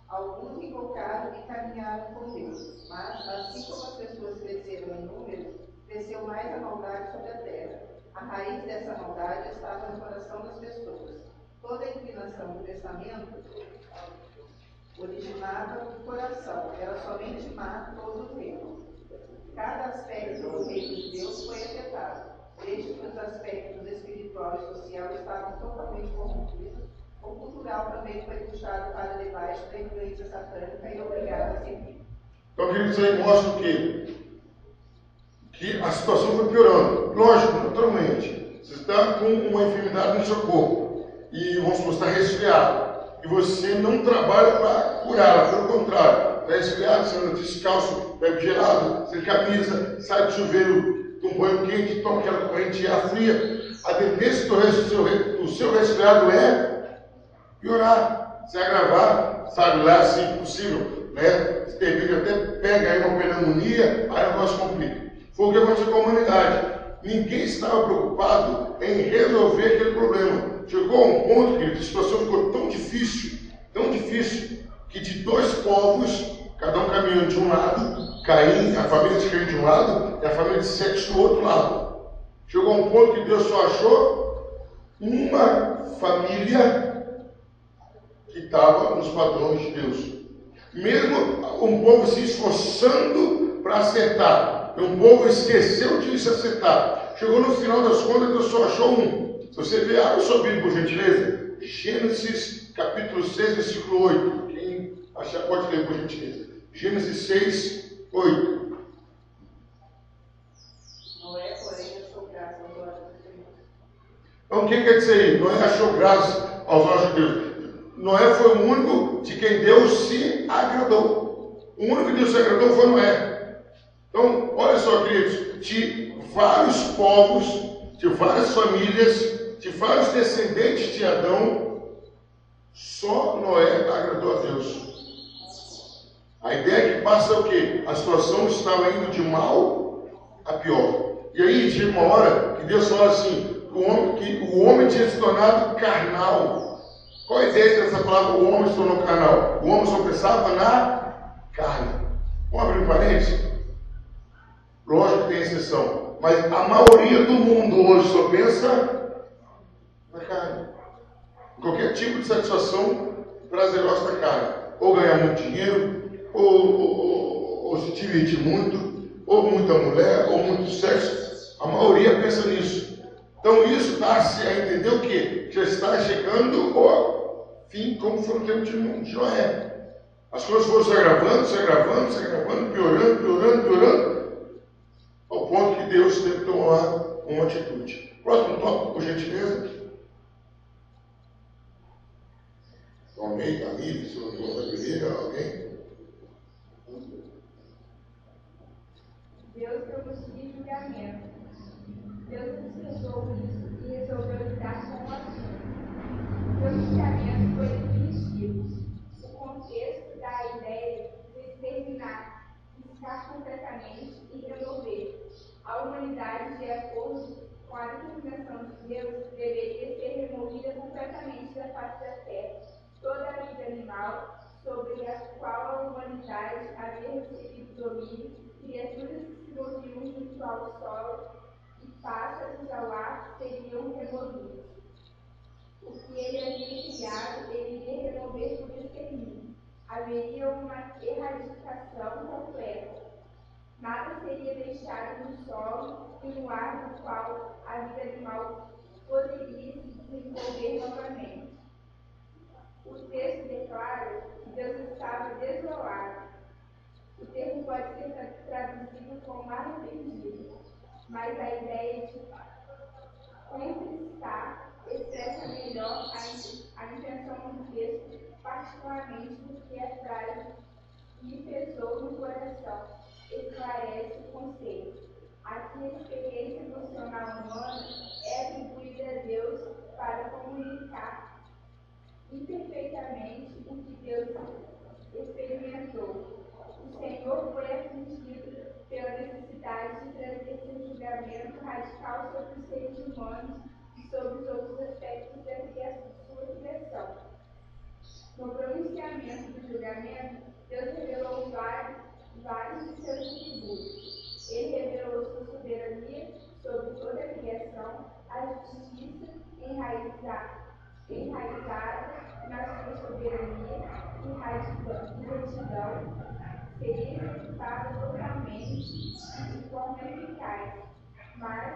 Alguns invocaram e caminharam com Deus, mas, assim como as pessoas cresceram em número, cresceu mais a maldade sobre a terra. A raiz dessa maldade estava no coração das pessoas. Toda a inclinação do testamento originava do coração, era somente má todos os erros. Cada aspecto do reino de Deus foi afetado, desde que os aspectos espiritual e social estavam totalmente corrompidos. O cultural também foi puxado para debaixo da influência satânica e obrigado a seguir. Então, queridos, aí mostra o quê? Que a situação foi piorando. Lógico, naturalmente. Você está com uma enfermidade no seu corpo e vamos supor, está resfriado. E você não trabalha para curá-la, pelo contrário. Está resfriado, você anda descalço, bebe gelado, sem camisa, sai do chuveiro, toma um banho quente, toma aquela corrente de ar fria. A tendência do seu resfriado é piorar, se agravar, sabe, lá se possível, né? Se de repente até pega aí uma pneumonia, aí o negócio complica. Foi o que aconteceu com a humanidade. Ninguém estava preocupado em resolver aquele problema. Chegou a um ponto que a situação ficou tão difícil, que de dois povos, cada um caminhando de um lado, Caim, a família de Caim de um lado, e a família de Sete do outro lado. Chegou a um ponto que Deus só achou uma família que estava nos padrões de Deus. Mesmo um povo se esforçando para acertar, um povo esqueceu de se acertar. Chegou no final das contas, Deus só achou um. Se você ver, abre sua Bíblia, por gentileza. Gênesis, capítulo 6, versículo 8. Quem achar, pode ler, por gentileza. Gênesis 6, 8. Noé, porém, achou graça aos olhos de Deus. Então, o que quer dizer aí? Noé achou graça aos olhos de Deus. Noé foi o único de quem Deus se agradou. O único que Deus se agradou foi Noé. Então, olha só, queridos, de vários povos, de várias famílias, de vários descendentes de Adão, só Noé agradou a Deus. A ideia é que passa o quê? A situação estava indo de mal a pior. E aí chega uma hora que Deus fala assim, que o homem tinha se tornado carnal. Qual a ideia dessa palavra, o homem se tornou carnal? O homem só pensava na carne. Vamos abrir um parênteses? Lógico que tem exceção, mas a maioria do mundo hoje só pensa na carne. Qualquer tipo de satisfação prazerosa da carne. Ou ganhar muito dinheiro, ou se divertir muito, ou muita mulher, ou muito sexo. A maioria pensa nisso. Então isso dá-se a entender o quê? Já está chegando o fim, como foi no tempo de Noé. As coisas foram se agravando, piorando. atitude. Próximo tópico, por gentileza. Alguém, Tamires, alguém? Deus pronuncia julgamento. Deus observou isso e resolveu lidar com o assunto. O pronunciamento foi definitivo. O contexto da ideia de exterminar, riscar completamente e remover a humanidade de acordo com a determinação de Deus deveria ser removida completamente da face da terra. Toda a vida animal sobre a qual a humanidade havia recebido domínio, criaturas que se moviam junto ao solo e pássaros ao ar seriam removidos. O que ele havia criado, ele iria remover por extermínio. Haveria uma erradicação completa. Nada seria deixado no solo e no ar no qual a vida animal poderia se desenvolver novamente. O texto declara que Deus estava desolado. O termo pode ser traduzido como arrependido, mas a ideia de contristar expressa melhor a intenção do texto, particularmente porque a frase "me pesou no coração" esclarece o conceito. Aqui a experiência emocional humana é atribuída a Deus para comunicar imperfeitamente o que Deus experimentou. O Senhor foi afligido pela necessidade de trazer seu julgamento radical sobre os seres humanos e sobre os outros aspectos da sua criação. No pronunciamento do julgamento, Deus revelou vários de seus atributos. Ele revelou sua soberania sobre toda a criação, a justiça enraizada na sua soberania e retidão seria executada totalmente e de forma eficaz. Mas,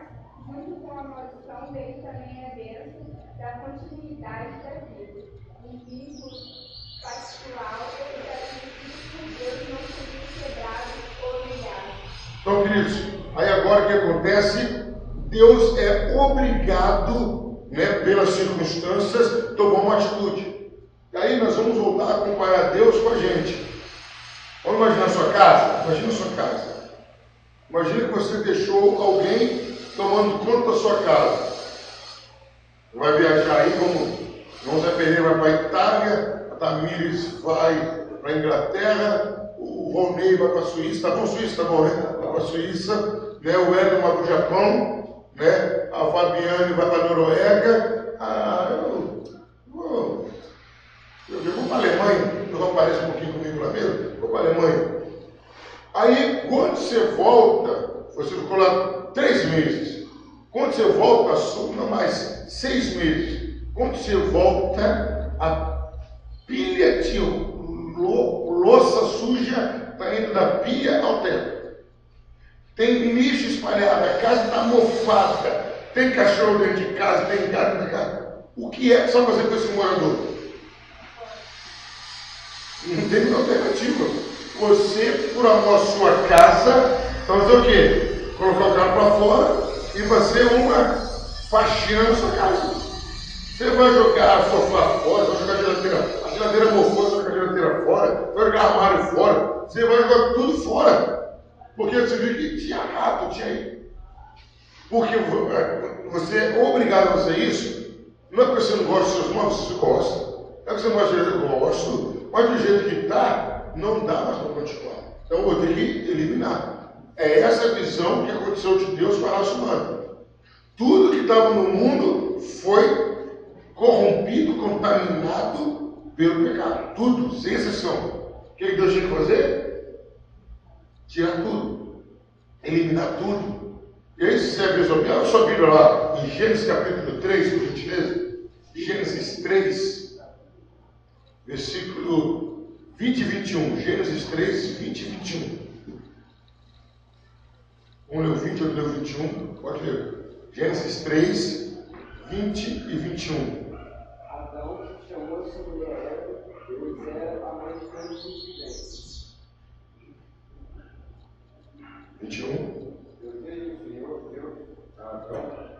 junto com a maldição, veio também a bênção da continuidade da vida, um vínculo pactual que garantido por Deus não seria quebrado ou negado. Então, queridos, aí agora o que acontece? Deus é obrigado, pelas circunstâncias, tomar uma atitude. E aí nós vamos voltar a acompanhar Deus com a gente. Vamos imaginar a sua casa? Imagina a sua casa. Imagina que você deixou alguém tomando conta da sua casa. Vai viajar aí, vamos Zé Pereira vai para a Itália, a Tamires vai para a Inglaterra, o Ronei vai para a Suíça, tá bom, Suíça, tá bom, né? Vai para a Suíça, o Hélio vai para o Japão, a Fabiane vai para a Noruega, eu vou para a Alemanha, eu apareço um pouquinho comigo lá mesmo, vou para a Alemanha. Aí, quando você volta, você ficou lá 3 meses. Quando você volta, assuma mais 6 meses. Quando você volta, a pilha de louça suja está indo da pia ao teto. Tem lixo espalhado, a casa está mofada. Tem cachorro dentro de casa, tem gato dentro de casa. O que é que você vai fazer com esse morador? Não tem alternativa. Você, por amor à sua casa, vai fazer o quê? Colocar o carro para fora e fazer uma faxina na sua casa. Você vai jogar a sofá fora, vai jogar a geladeira mofou, vai jogar a geladeira fora, vai jogar armário fora, você vai jogar tudo fora. Porque você viu que tinha rato, tinha. Porque você é obrigado a fazer isso, não é porque você não gosta dos seus móveis, você gosta. Não é porque você não gosta de jeito que eu gosto, mas do jeito que está, não dá mais para continuar. Então eu vou ter que eliminar. É essa a visão que aconteceu de Deus com a raça humana. Tudo que estava no mundo foi corrompido, contaminado pelo pecado. Tudo, sem exceção. O que Deus tinha que fazer? Tirar tudo. Eliminar tudo. E aí, se você resolver, olha a sua Bíblia lá, em Gênesis capítulo 3, por gentileza. Gênesis 3, versículo 20 e 21. Gênesis 3, 20 e 21. Um leu 20, outro leu 21. Pode ler. Gênesis 3, 20 e 21. Adão chamou a sua mulher Eva, pois era a mãe de todos os viventes. 21. Eu vejo o Senhor Deus a Adão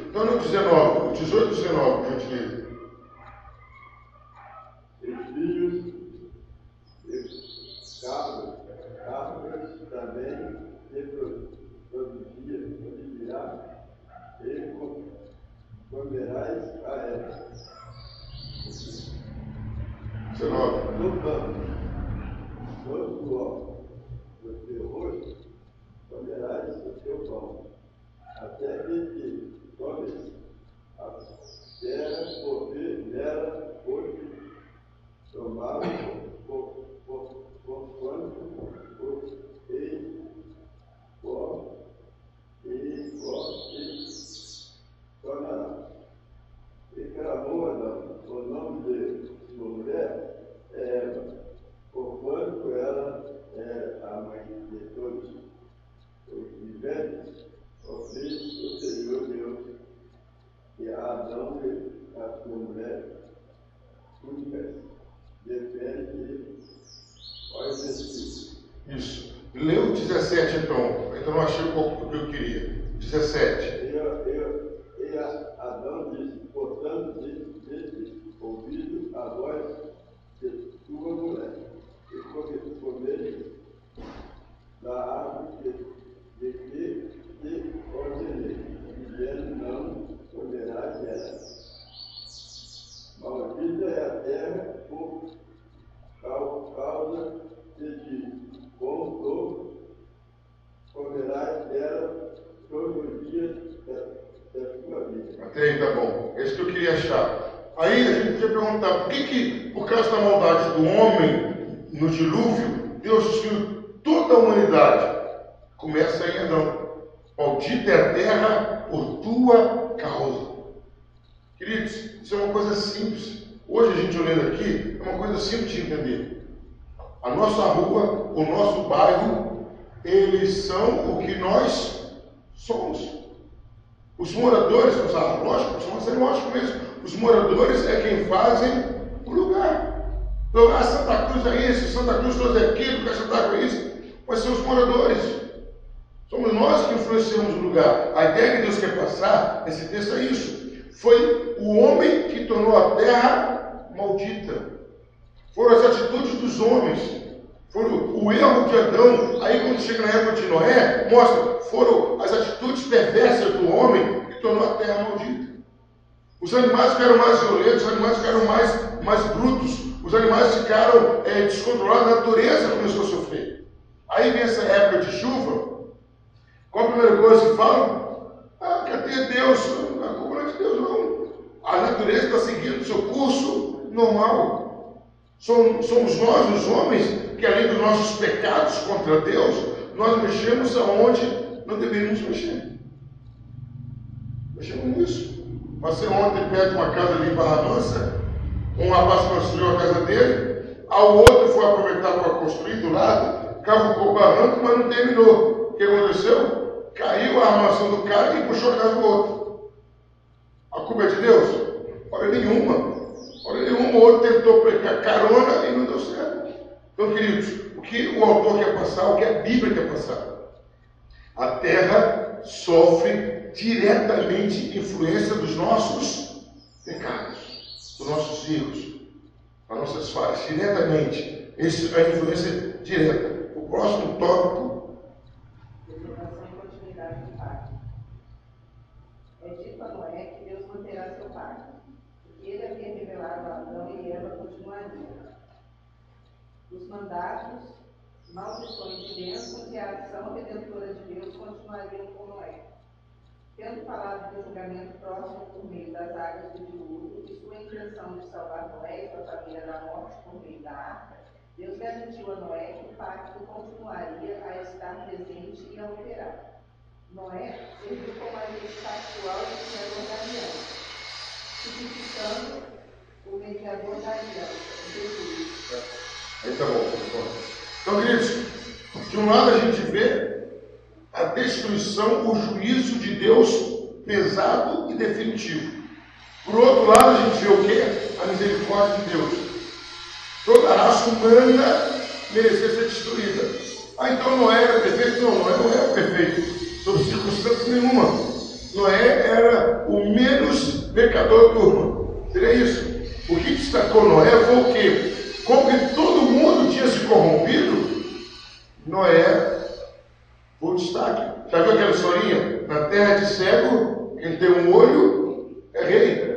Então no 19, o 18 e 19, por gentileza. Filhos e cabras também produzirá e comerás a ela. 19. No campo, no suor do teu rosto, comerás o teu pão, até que tomes a terra, porque nela foste tomado por quanto tornará. E clamou Adão, o nome de sua mulher é Eva, porquanto ela é a mãe de todos os viventes, o Cristo, o Senhor Deus, e a Adão e a sua mulher únicas, defende que pode existir. Isso. Leu 17 então. Então não achei o que eu queria. 17. E Adão disse, portanto, disse ouvido a voz de tua mulher, e comeres da árvore de que te ordenei, dizendo, não comerás dela. Maldita é a terra por causa de ti, com comerás dela todos os dias da tua vida. Até aí tá bom. É isso que eu queria achar. Aí a gente podia perguntar, por causa da maldade do homem no dilúvio, Deus destruiu toda a humanidade? Começa aí Adão. Maldita é a terra por tua causa. Queridos, isso é uma coisa simples. Hoje a gente olhando aqui, é uma coisa simples de entender. A nossa rua, o nosso bairro, eles são o que nós somos. Os moradores, lógico, é lógico mesmo. Os moradores é quem fazem o lugar. Então, Santa Cruz é isso, Santa Cruz é aquilo, Caxetá é isso. Mas são os moradores. Somos nós que influenciamos o lugar. A ideia que Deus quer passar, esse texto é isso. Foi o homem que tornou a terra maldita. Foram as atitudes dos homens. Foram o erro de Adão. Aí quando chega na época de Noé, mostra, foram as atitudes perversas do homem que tornou a terra maldita. Os animais ficaram mais violentos, os animais ficaram mais brutos, os animais ficaram descontrolados, a natureza começou a sofrer. Aí vem essa época de chuva. Qual a primeira coisa que falam? Cadê Deus? A culpa não é de Deus, não. A natureza está seguindo o seu curso normal. Somos nós, os homens, que além dos nossos pecados contra Deus, nós mexemos aonde não deveríamos mexer. Mexemos nisso. Passei ontem perto de uma casa ali em Barra Mansa, um rapaz construiu a casa dele, ao outro foi aproveitar para construir do lado, cavucou o barranco, mas não terminou. O que aconteceu? Caiu a armação do cara e puxou a casa do outro. A culpa é de Deus? Hora nenhuma. O outro tentou pegar carona e não deu certo. Então, queridos, o que o autor quer passar, o que a Bíblia quer passar? A terra sofre diretamente influência dos nossos pecados, dos nossos erros, das nossas falhas, diretamente. Essa é a influência direta. O próximo tópico. Preservação e continuidade do pacto. É dito a Noé que Deus manterá seu pacto, porque ele havia revelado a Adão e Eva continuaria. Os mandatos, maldições e bênçãos e a ação redentora de Deus continuariam com Noé. Tendo falado do julgamento próximo por meio das águas do dilúvio e sua intenção de salvar Noé e sua família da morte por meio da arca, Deus garantiu a Noé que o pacto continuaria a estar presente e a operar. Noé serviu como agente pactual e mediador da aliança, tipificando o mediador da aliança, Jesus. Aí tá bom. Então, queridos, de um lado a gente vê a destruição, o juízo de Deus pesado e definitivo. Por outro lado, a gente vê o quê? A misericórdia de Deus. Toda a raça humana merecia ser destruída. Então Noé era perfeito? Não, Noé não era perfeito, sob circunstância nenhuma. Noé era o menos pecador da turma. Seria isso. O que destacou Noé foi o quê? Como que todo mundo tinha se corrompido, Noé foi o destaque. Já viu aquela historinha? Na terra de cego, quem tem um olho é rei.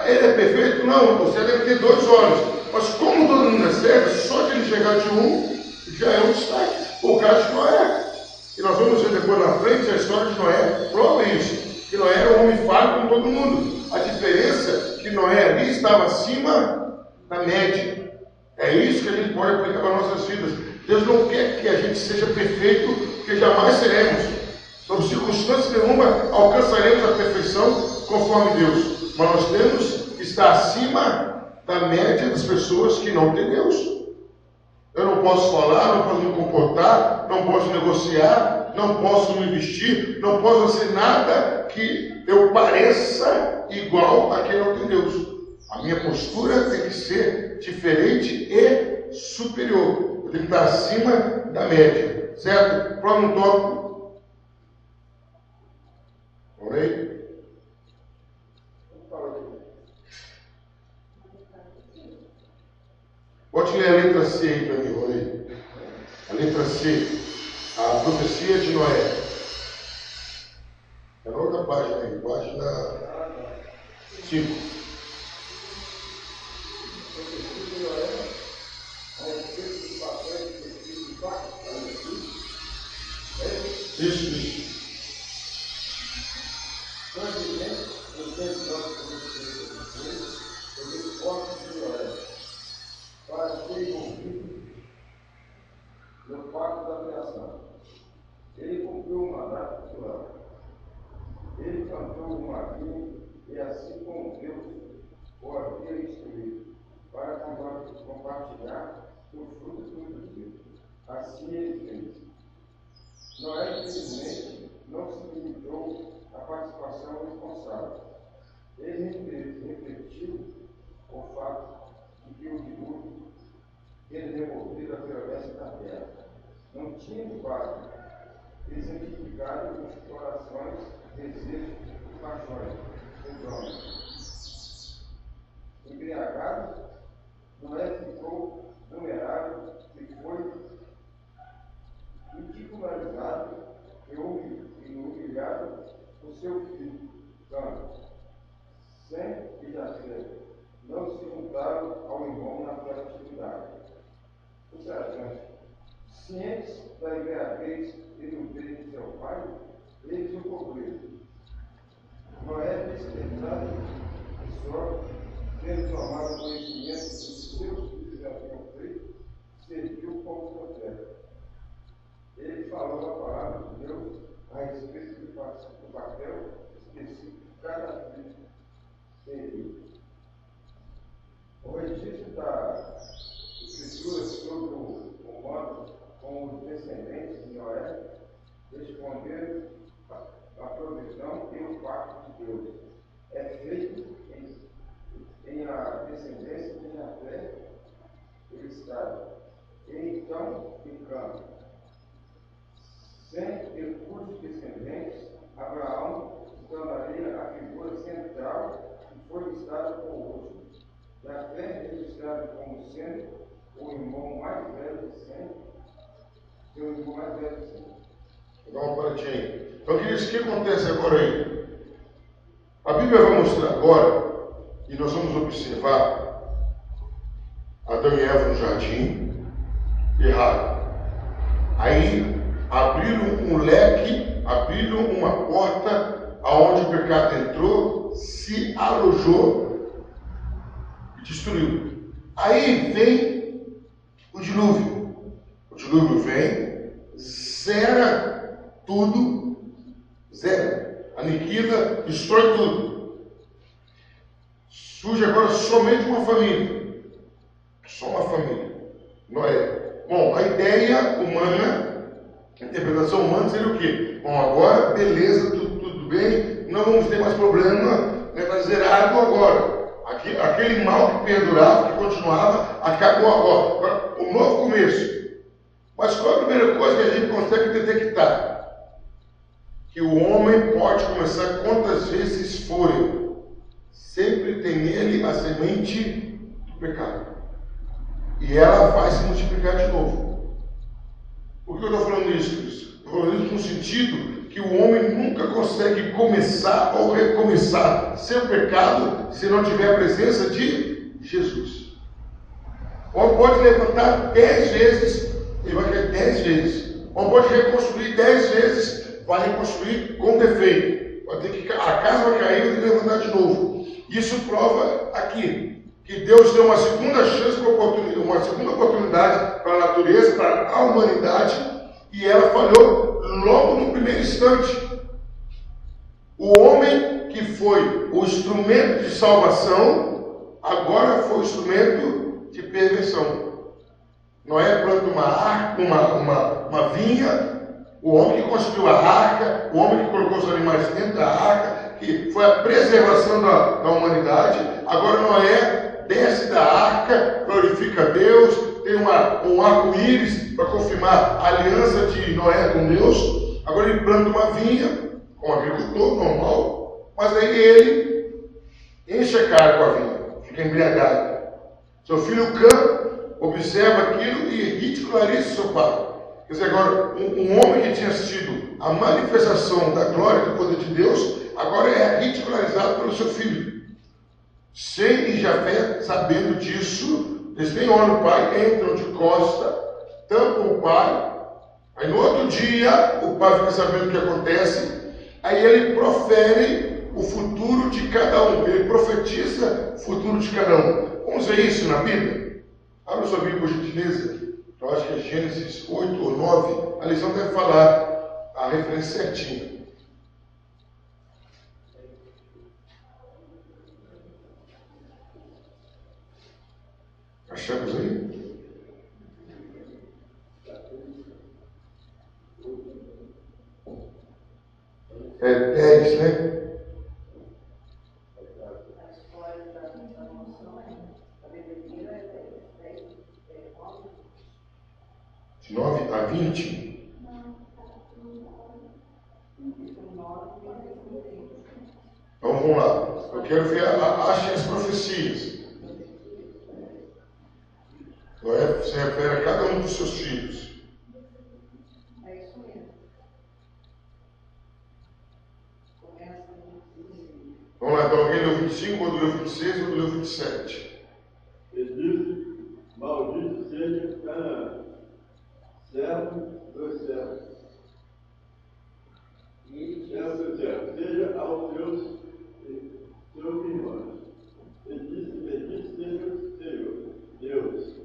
Ele é perfeito? Não, você deve ter 2 olhos. Mas como todo mundo é cego, só de ele chegar de um, já é um destaque. O caso de Noé. E nós vamos ver depois na frente a história de Noé prova isso. Que Noé era um homem falho como todo mundo. A diferença é que Noé ali estava acima da média. É isso que a gente pode aplicar para nossas vidas. Deus não quer que a gente seja perfeito, porque jamais seremos. Sob circunstância nenhuma alcançaremos a perfeição conforme Deus. Mas nós temos que estar acima da média das pessoas que não têm Deus. Eu não posso falar, não posso me comportar, não posso negociar, não posso me vestir, não posso fazer nada que eu pareça igual a quem não tem Deus. A minha postura tem que ser diferente e superior. Eu tenho que estar acima da média. Certo? Próximo tópico. Orei? Pode ler a letra C aí para mim, Rolei. A letra C, a profecia de Noé. É na outra página aí, página 5. Isso. Para ser envolvido no pacto da criação. Ele cumpriu o mandato natural. Ele plantou uma vinha e assim como Deus o havia instruído, para compartilhar o fruto produzido. Assim ele fez. Noé, infelizmente, não se limitou à participação responsável. Ele refletiu o fato de que o dilúvio ele removido a violência da terra. Não tinha de fato exemplificado nos corações, desejos e paixões dos homens. Embriagado, Noé ficou vulnerável e foi ridicularizado e humilhado por seu filho, Cã, Sem e Jafé. Não se juntaram ao irmão naquela atividade. Sinceramente, cientes da embriaguez e do beijo de seu pai, eles o cobriram. Noé, despertado e só, tendo tomado conhecimento do que seus filhos haviam feito, serviu como profeta. Ele falou a palavra de Deus a respeito do papel específico de cada filho serviu. O registro da Escritura sobre o modo como os descendentes de Noé responderam à provisão e o pacto de Deus. É feito em a descendência de Jafé e Estado. E então, ficando sem e cujos descendentes, Abraão se tornaria a figura central que foi listado por último. Jafé é registrado como sendo o irmão mais velho de Sem, seu irmão mais velho de Sem. Vou dar uma paradinha aí. Então, queridos, o que acontece agora aí? A Bíblia vai mostrar agora, e nós vamos observar Adão e Eva no jardim, errado. Aí abriram um leque, abriram uma porta aonde o pecado entrou, se alojou e destruiu. Aí vem o dilúvio. O dilúvio vem, zera tudo, zera, aniquila, destrói tudo. Surge agora somente uma família. Só uma família. Noé. Bom, a ideia humana, a interpretação humana seria o quê? Bom, agora, beleza, tudo bem, não vamos ter mais problema, vai zerado agora. Aquele mal que perdurava, que continuava, acabou agora. Um novo começo. Mas qual é a primeira coisa que a gente consegue detectar? Que o homem pode pode começar quantas vezes forem. Sempre tem nele a semente do pecado. E ela vai se multiplicar de novo. Por que eu estou falando isso, Cristo? Estou falando isso no sentido que o homem nunca consegue começar ou recomeçar seu pecado se não tiver a presença de Jesus. O homem pode levantar 10 vezes, ele vai cair 10 vezes. O homem pode reconstruir 10 vezes, vai reconstruir com defeito. Vai ter que, a casa vai cair e vai ter que levantar de novo. Isso prova aqui que Deus deu uma segunda chance, uma segunda oportunidade para a natureza, para a humanidade, e ela falhou logo no primeiro instante. O homem que foi o instrumento de salvação, agora foi o instrumento de perversão. Noé planta uma arca, uma vinha, o homem que construiu a arca, o homem que colocou os animais dentro da arca, que foi a preservação da humanidade. Agora Noé desce da arca, glorifica a Deus, tem um arco-íris para confirmar a aliança de Noé com Deus. Agora ele planta uma vinha, como agricultor normal, mas aí ele enche a cara com a vinha, fica embriagado. Seu filho Cã observa aquilo e ridiculariza seu pai. Quer dizer, agora, um homem que tinha sido a manifestação da glória e do poder de Deus, agora é ridicularizado pelo seu filho. Sem e Jafé, sabendo disso, eles nem olham o pai, entram de costa, tampam o pai. Aí no outro dia, o pai fica sabendo o que acontece, aí ele profere o futuro de cada um, ele profetiza o futuro de cada um. Vamos ver isso na Bíblia? Abra sua Bíblia, por gentileza. Eu acho que é Gênesis 8 ou 9. A lição deve falar a referência certinha. Achamos aí? É 10, né? De 9 a 20. Então vamos lá. Eu quero ver, achem as profecias. Noé se refere a cada um dos seus filhos. É isso mesmo. Começa no... Vamos lá, então alguém leu 25, outro leu 26, outro leu 27. Ele disse: maldito seja Canaã, servo dos servos. Servo dos servos, seja aos seus irmãos. Ele disse: bendito seja o Senhor, Deus.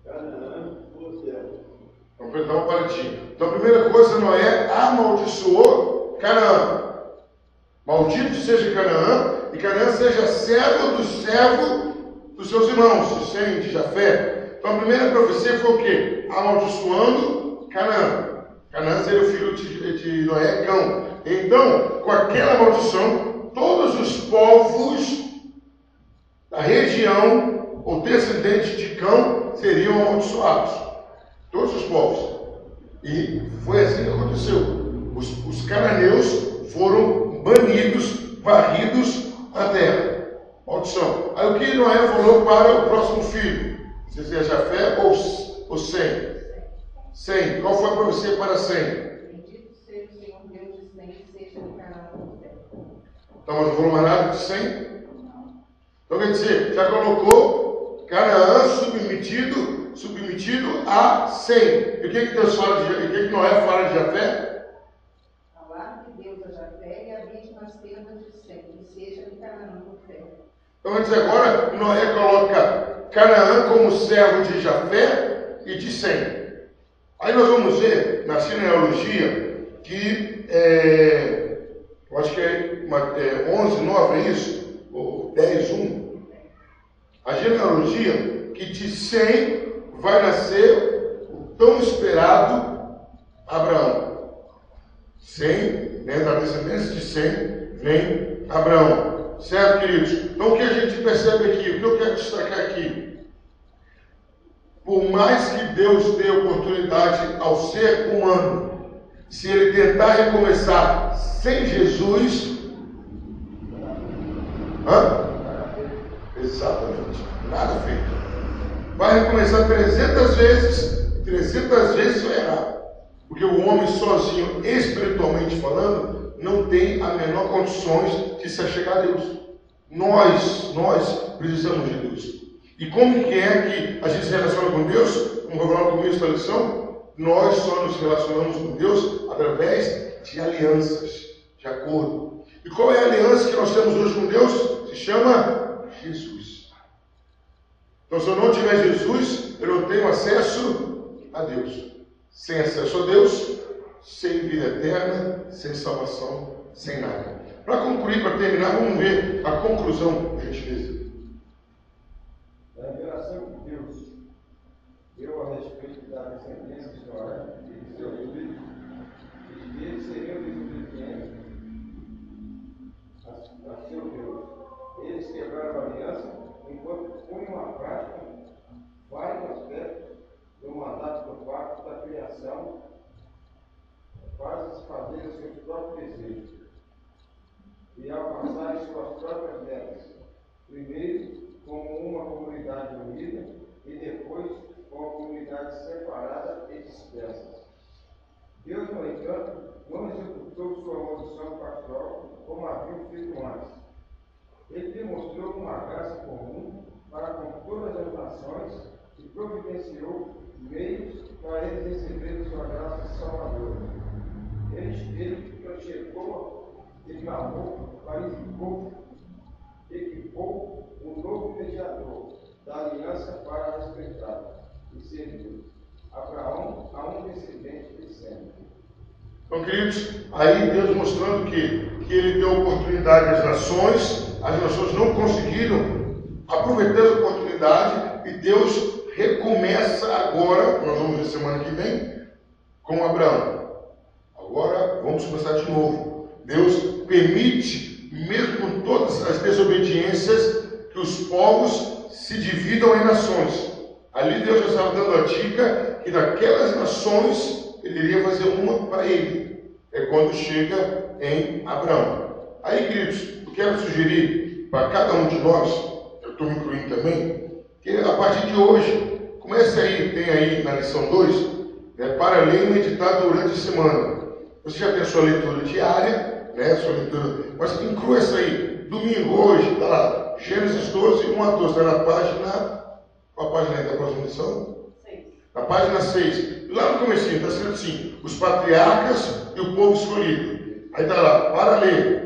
Canaã, o servo. Vamos dar uma paradinha. Então, a primeira coisa, Noé amaldiçoou Canaã. Maldito seja Canaã, e Canaã seja servo dos seus irmãos, de Sem, de Jafé. Então, a primeira profecia foi o quê? Amaldiçoando Canaã. Canaã seria o filho de Noé, Cão. Então, com aquela maldição, todos os povos da região, ou descendentes de Cão, seriam amaldiçoados. Todos os povos. E foi assim que aconteceu. Os cananeus foram banidos, varridos da terra. Maldição. Aí o que Noé falou para o próximo filho? Se seja Jafé ou Sem? Sem. Qual foi a profecia para Sem? Bendito seja o Senhor Deus de Sem, seja o Canaã do céu. Então, mas não falou mais nada de Sem? Então quer dizer, já colocou Canaã submetido a Sem. E o que Deus fala de, o que Noé fala de Jafé? Falar de Deus a Jafé e habite nas tendas de Sem, e seja o Canaã do céu. Então, quer dizer, agora Noé coloca Canaã como servo de Jafé e de Sem. Aí nós vamos ver na genealogia que eu acho que é 11:9, é isso? Ou 10:1. A genealogia que de Sem vai nascer o tão esperado Abraão. Sem, né, da descendência de Sem, vem Abraão. Certo, queridos? Então o que a gente percebe aqui, o que eu quero destacar aqui? por mais que Deus dê oportunidade ao ser humano, se ele tentar recomeçar sem Jesus, exatamente, nada feito. Vai recomeçar 300 vezes vai errar. Porque o homem sozinho, espiritualmente falando, não tem a menor condições de se achegar a Deus. Nós precisamos de Deus. E como que é que a gente se relaciona com Deus? Como vai falar no começo da lição, nós só nos relacionamos com Deus através de alianças, de acordo. E qual é a aliança que nós temos hoje com Deus? Se chama Jesus. Então, se eu não tiver Jesus, eu não tenho acesso a Deus. Sem acesso a Deus, sem vida eterna, sem salvação, sem nada. Para concluir, para terminar, vamos ver a conclusão, por gentileza. A revelação que Deus deu a respeito da descendência de Noé e de seus filhos, e que eles seriam desobedientes a seu Deus. Eles quebraram a aliança enquanto punham à prática vários aspectos do mandato do pacto da criação para satisfazer os seus próprios desejos e alcançarem suas próprias metas. Primeiro, como uma comunidade unida e depois como comunidades separadas e dispersas. Deus, no entanto, não executou sua maldição pastoral como havia feito antes. Ele demonstrou uma graça comum para com todas as nações e providenciou meios para eles receberem sua graça salvadora. Ele chegou e clamou, equipou um novo mediador da aliança para respeitar e servir. Abraão a um descendente de Sem. Então, queridos, aí Deus mostrando que ele deu oportunidade às nações, as nações não conseguiram aproveitar essa oportunidade e Deus recomeça agora, nós vamos ver semana que vem, com Abraão. Agora vamos começar de novo. Deus permite, mesmo com todas as desobediências, que os povos se dividam em nações. Ali Deus já estava dando a dica que daquelas nações ele iria fazer uma para ele. É quando chega em Abraão. Aí, queridos, eu quero sugerir para cada um de nós, eu estou me incluindo também, que a partir de hoje, comece aí, tem aí na lição 2, para ler e meditar durante a semana. Você já tem a sua leitura diária, sua leitura, mas inclua isso aí. Domingo, hoje, está lá, Gênesis 12, 1 a 12, está na página, qual a página aí da próxima lição? 6. Na página 6. Lá no comecinho, está escrito assim, os patriarcas e o povo escolhido. Aí está lá, para ler.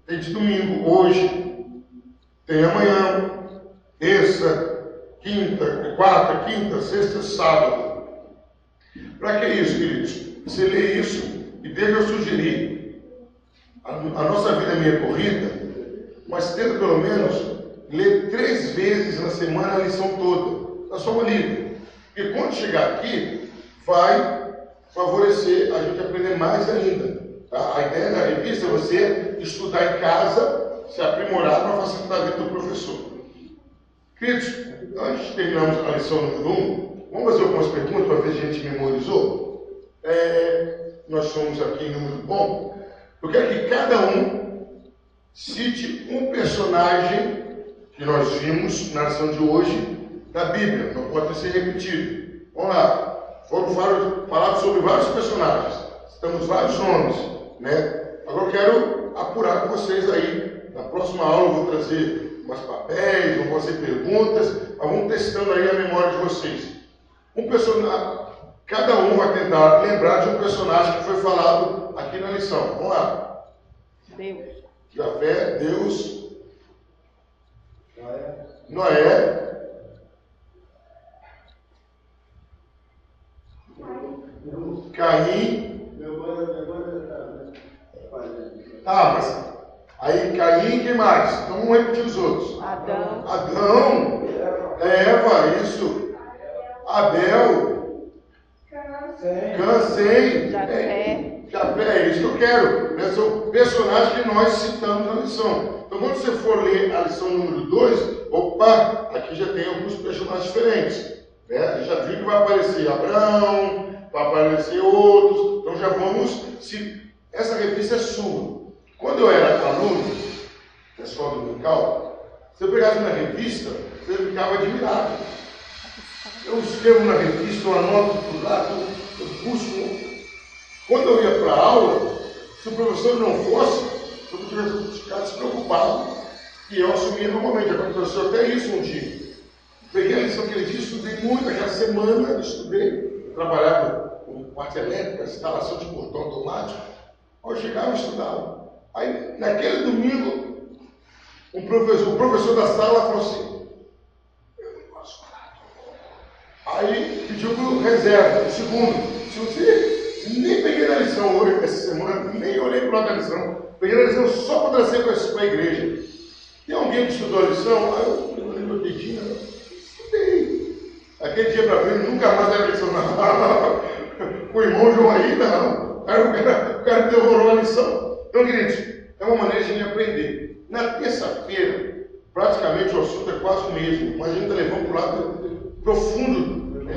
Tem de domingo, hoje, tem amanhã, terça, quarta, quinta, sexta, sábado. Para que isso, queridos? Você lê isso e deixa eu sugerir. A nossa vida é meio corrida, mas tenta pelo menos ler 3 vezes na semana a lição toda. Dá só uma lida. Porque quando chegar aqui, vai favorecer a gente aprender mais ainda. Tá? A ideia da revista é você estudar em casa, se aprimorar para facilitar a vida do professor. Queridos, antes de terminarmos a lição número 1, vamos fazer algumas perguntas para ver se a gente memorizou. Nós somos aqui em número bom. Eu quero que cada um cite um personagem que nós vimos na lição de hoje da Bíblia. Não pode ser repetido. Vamos lá. Foram falados sobre vários personagens. Citamos vários nomes. Agora eu quero apurar com vocês aí. Na próxima aula eu vou trazer umas papéis, vou fazer perguntas, mas vamos testando aí a memória de vocês. Um personagem, cada um vai tentar lembrar de um personagem que foi falado aqui na lição. Vamos lá. Deus. Jafé, Deus. Noé. Caim. Mas aí Caim, quem mais? Então vamos repetir os outros. Adão. Eva, isso. Abel. Cansei. Jafé, é isso que eu quero. São personagens que nós citamos na lição. Então quando você for ler a lição número 2, aqui já tem alguns personagens diferentes. Né? A gente já viu que vai aparecer Abraão, vai aparecer outros. Então já vamos. Essa revista é sua. Quando eu era aluno na escola dominical, se eu pegasse uma revista, você ficava admirado. Eu escrevo na revista, eu anoto por lá, eu busco. Quando eu ia para a aula, se o professor não fosse, eu tivesse ficado despreocupado. E eu assumia normalmente. Aconteceu até isso um dia. Peguei a lição que ele disse, estudei muito. Aquela semana eu estudei. Eu trabalhava com parte elétrica, instalação de portão automático. Eu chegava e estudava. Aí, naquele domingo, o professor da sala falou assim: eu não posso parar. Aí pediu para o reserva, o segundo. Se você nem peguei na lição hoje, essa semana, nem olhei para o lado da lição. Peguei na lição só para trazer para a igreja. Tem alguém que estudou a lição? Aí eu olhei meu dedinho, eu estudei. Aquele dia para frente, nunca mais era lição na o irmão João aí, não. O cara devorou a lição. Então, queridos, é uma maneira de aprender. Na terça-feira, praticamente o assunto é quase o mesmo, mas a gente está levando para o lado profundo, né,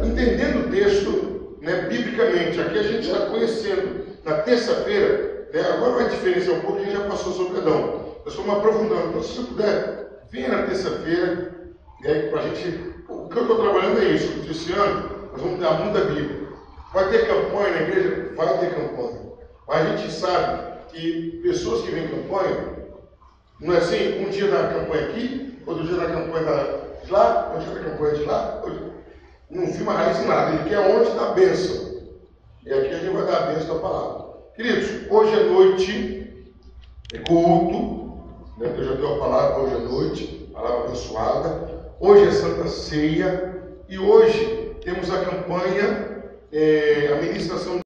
entendendo o texto, né, biblicamente. Aqui a gente está conhecendo. Na terça-feira, né, agora vai diferenciar um pouco, a gente já passou sobre Adão. Nós estamos aprofundando. Então, se você puder, venha na terça-feira, né, para a gente. O que eu estou trabalhando é isso. Esse ano, nós vamos dar muita Bíblia. Vai ter campanha na igreja? Vai ter campanha. Mas a gente sabe que pessoas que vêm campanha, não é assim? Um dia da campanha aqui, outro dia da campanha de lá, outro dia da campanha de lá. Não firma raiz em nada. Ele quer onde dá a bênção. E aqui a gente vai dar a bênção da palavra. Queridos, hoje é noite, é culto. Né? Eu já dei a palavra hoje à noite, palavra abençoada. Hoje é Santa Ceia e hoje temos a campanha, a ministração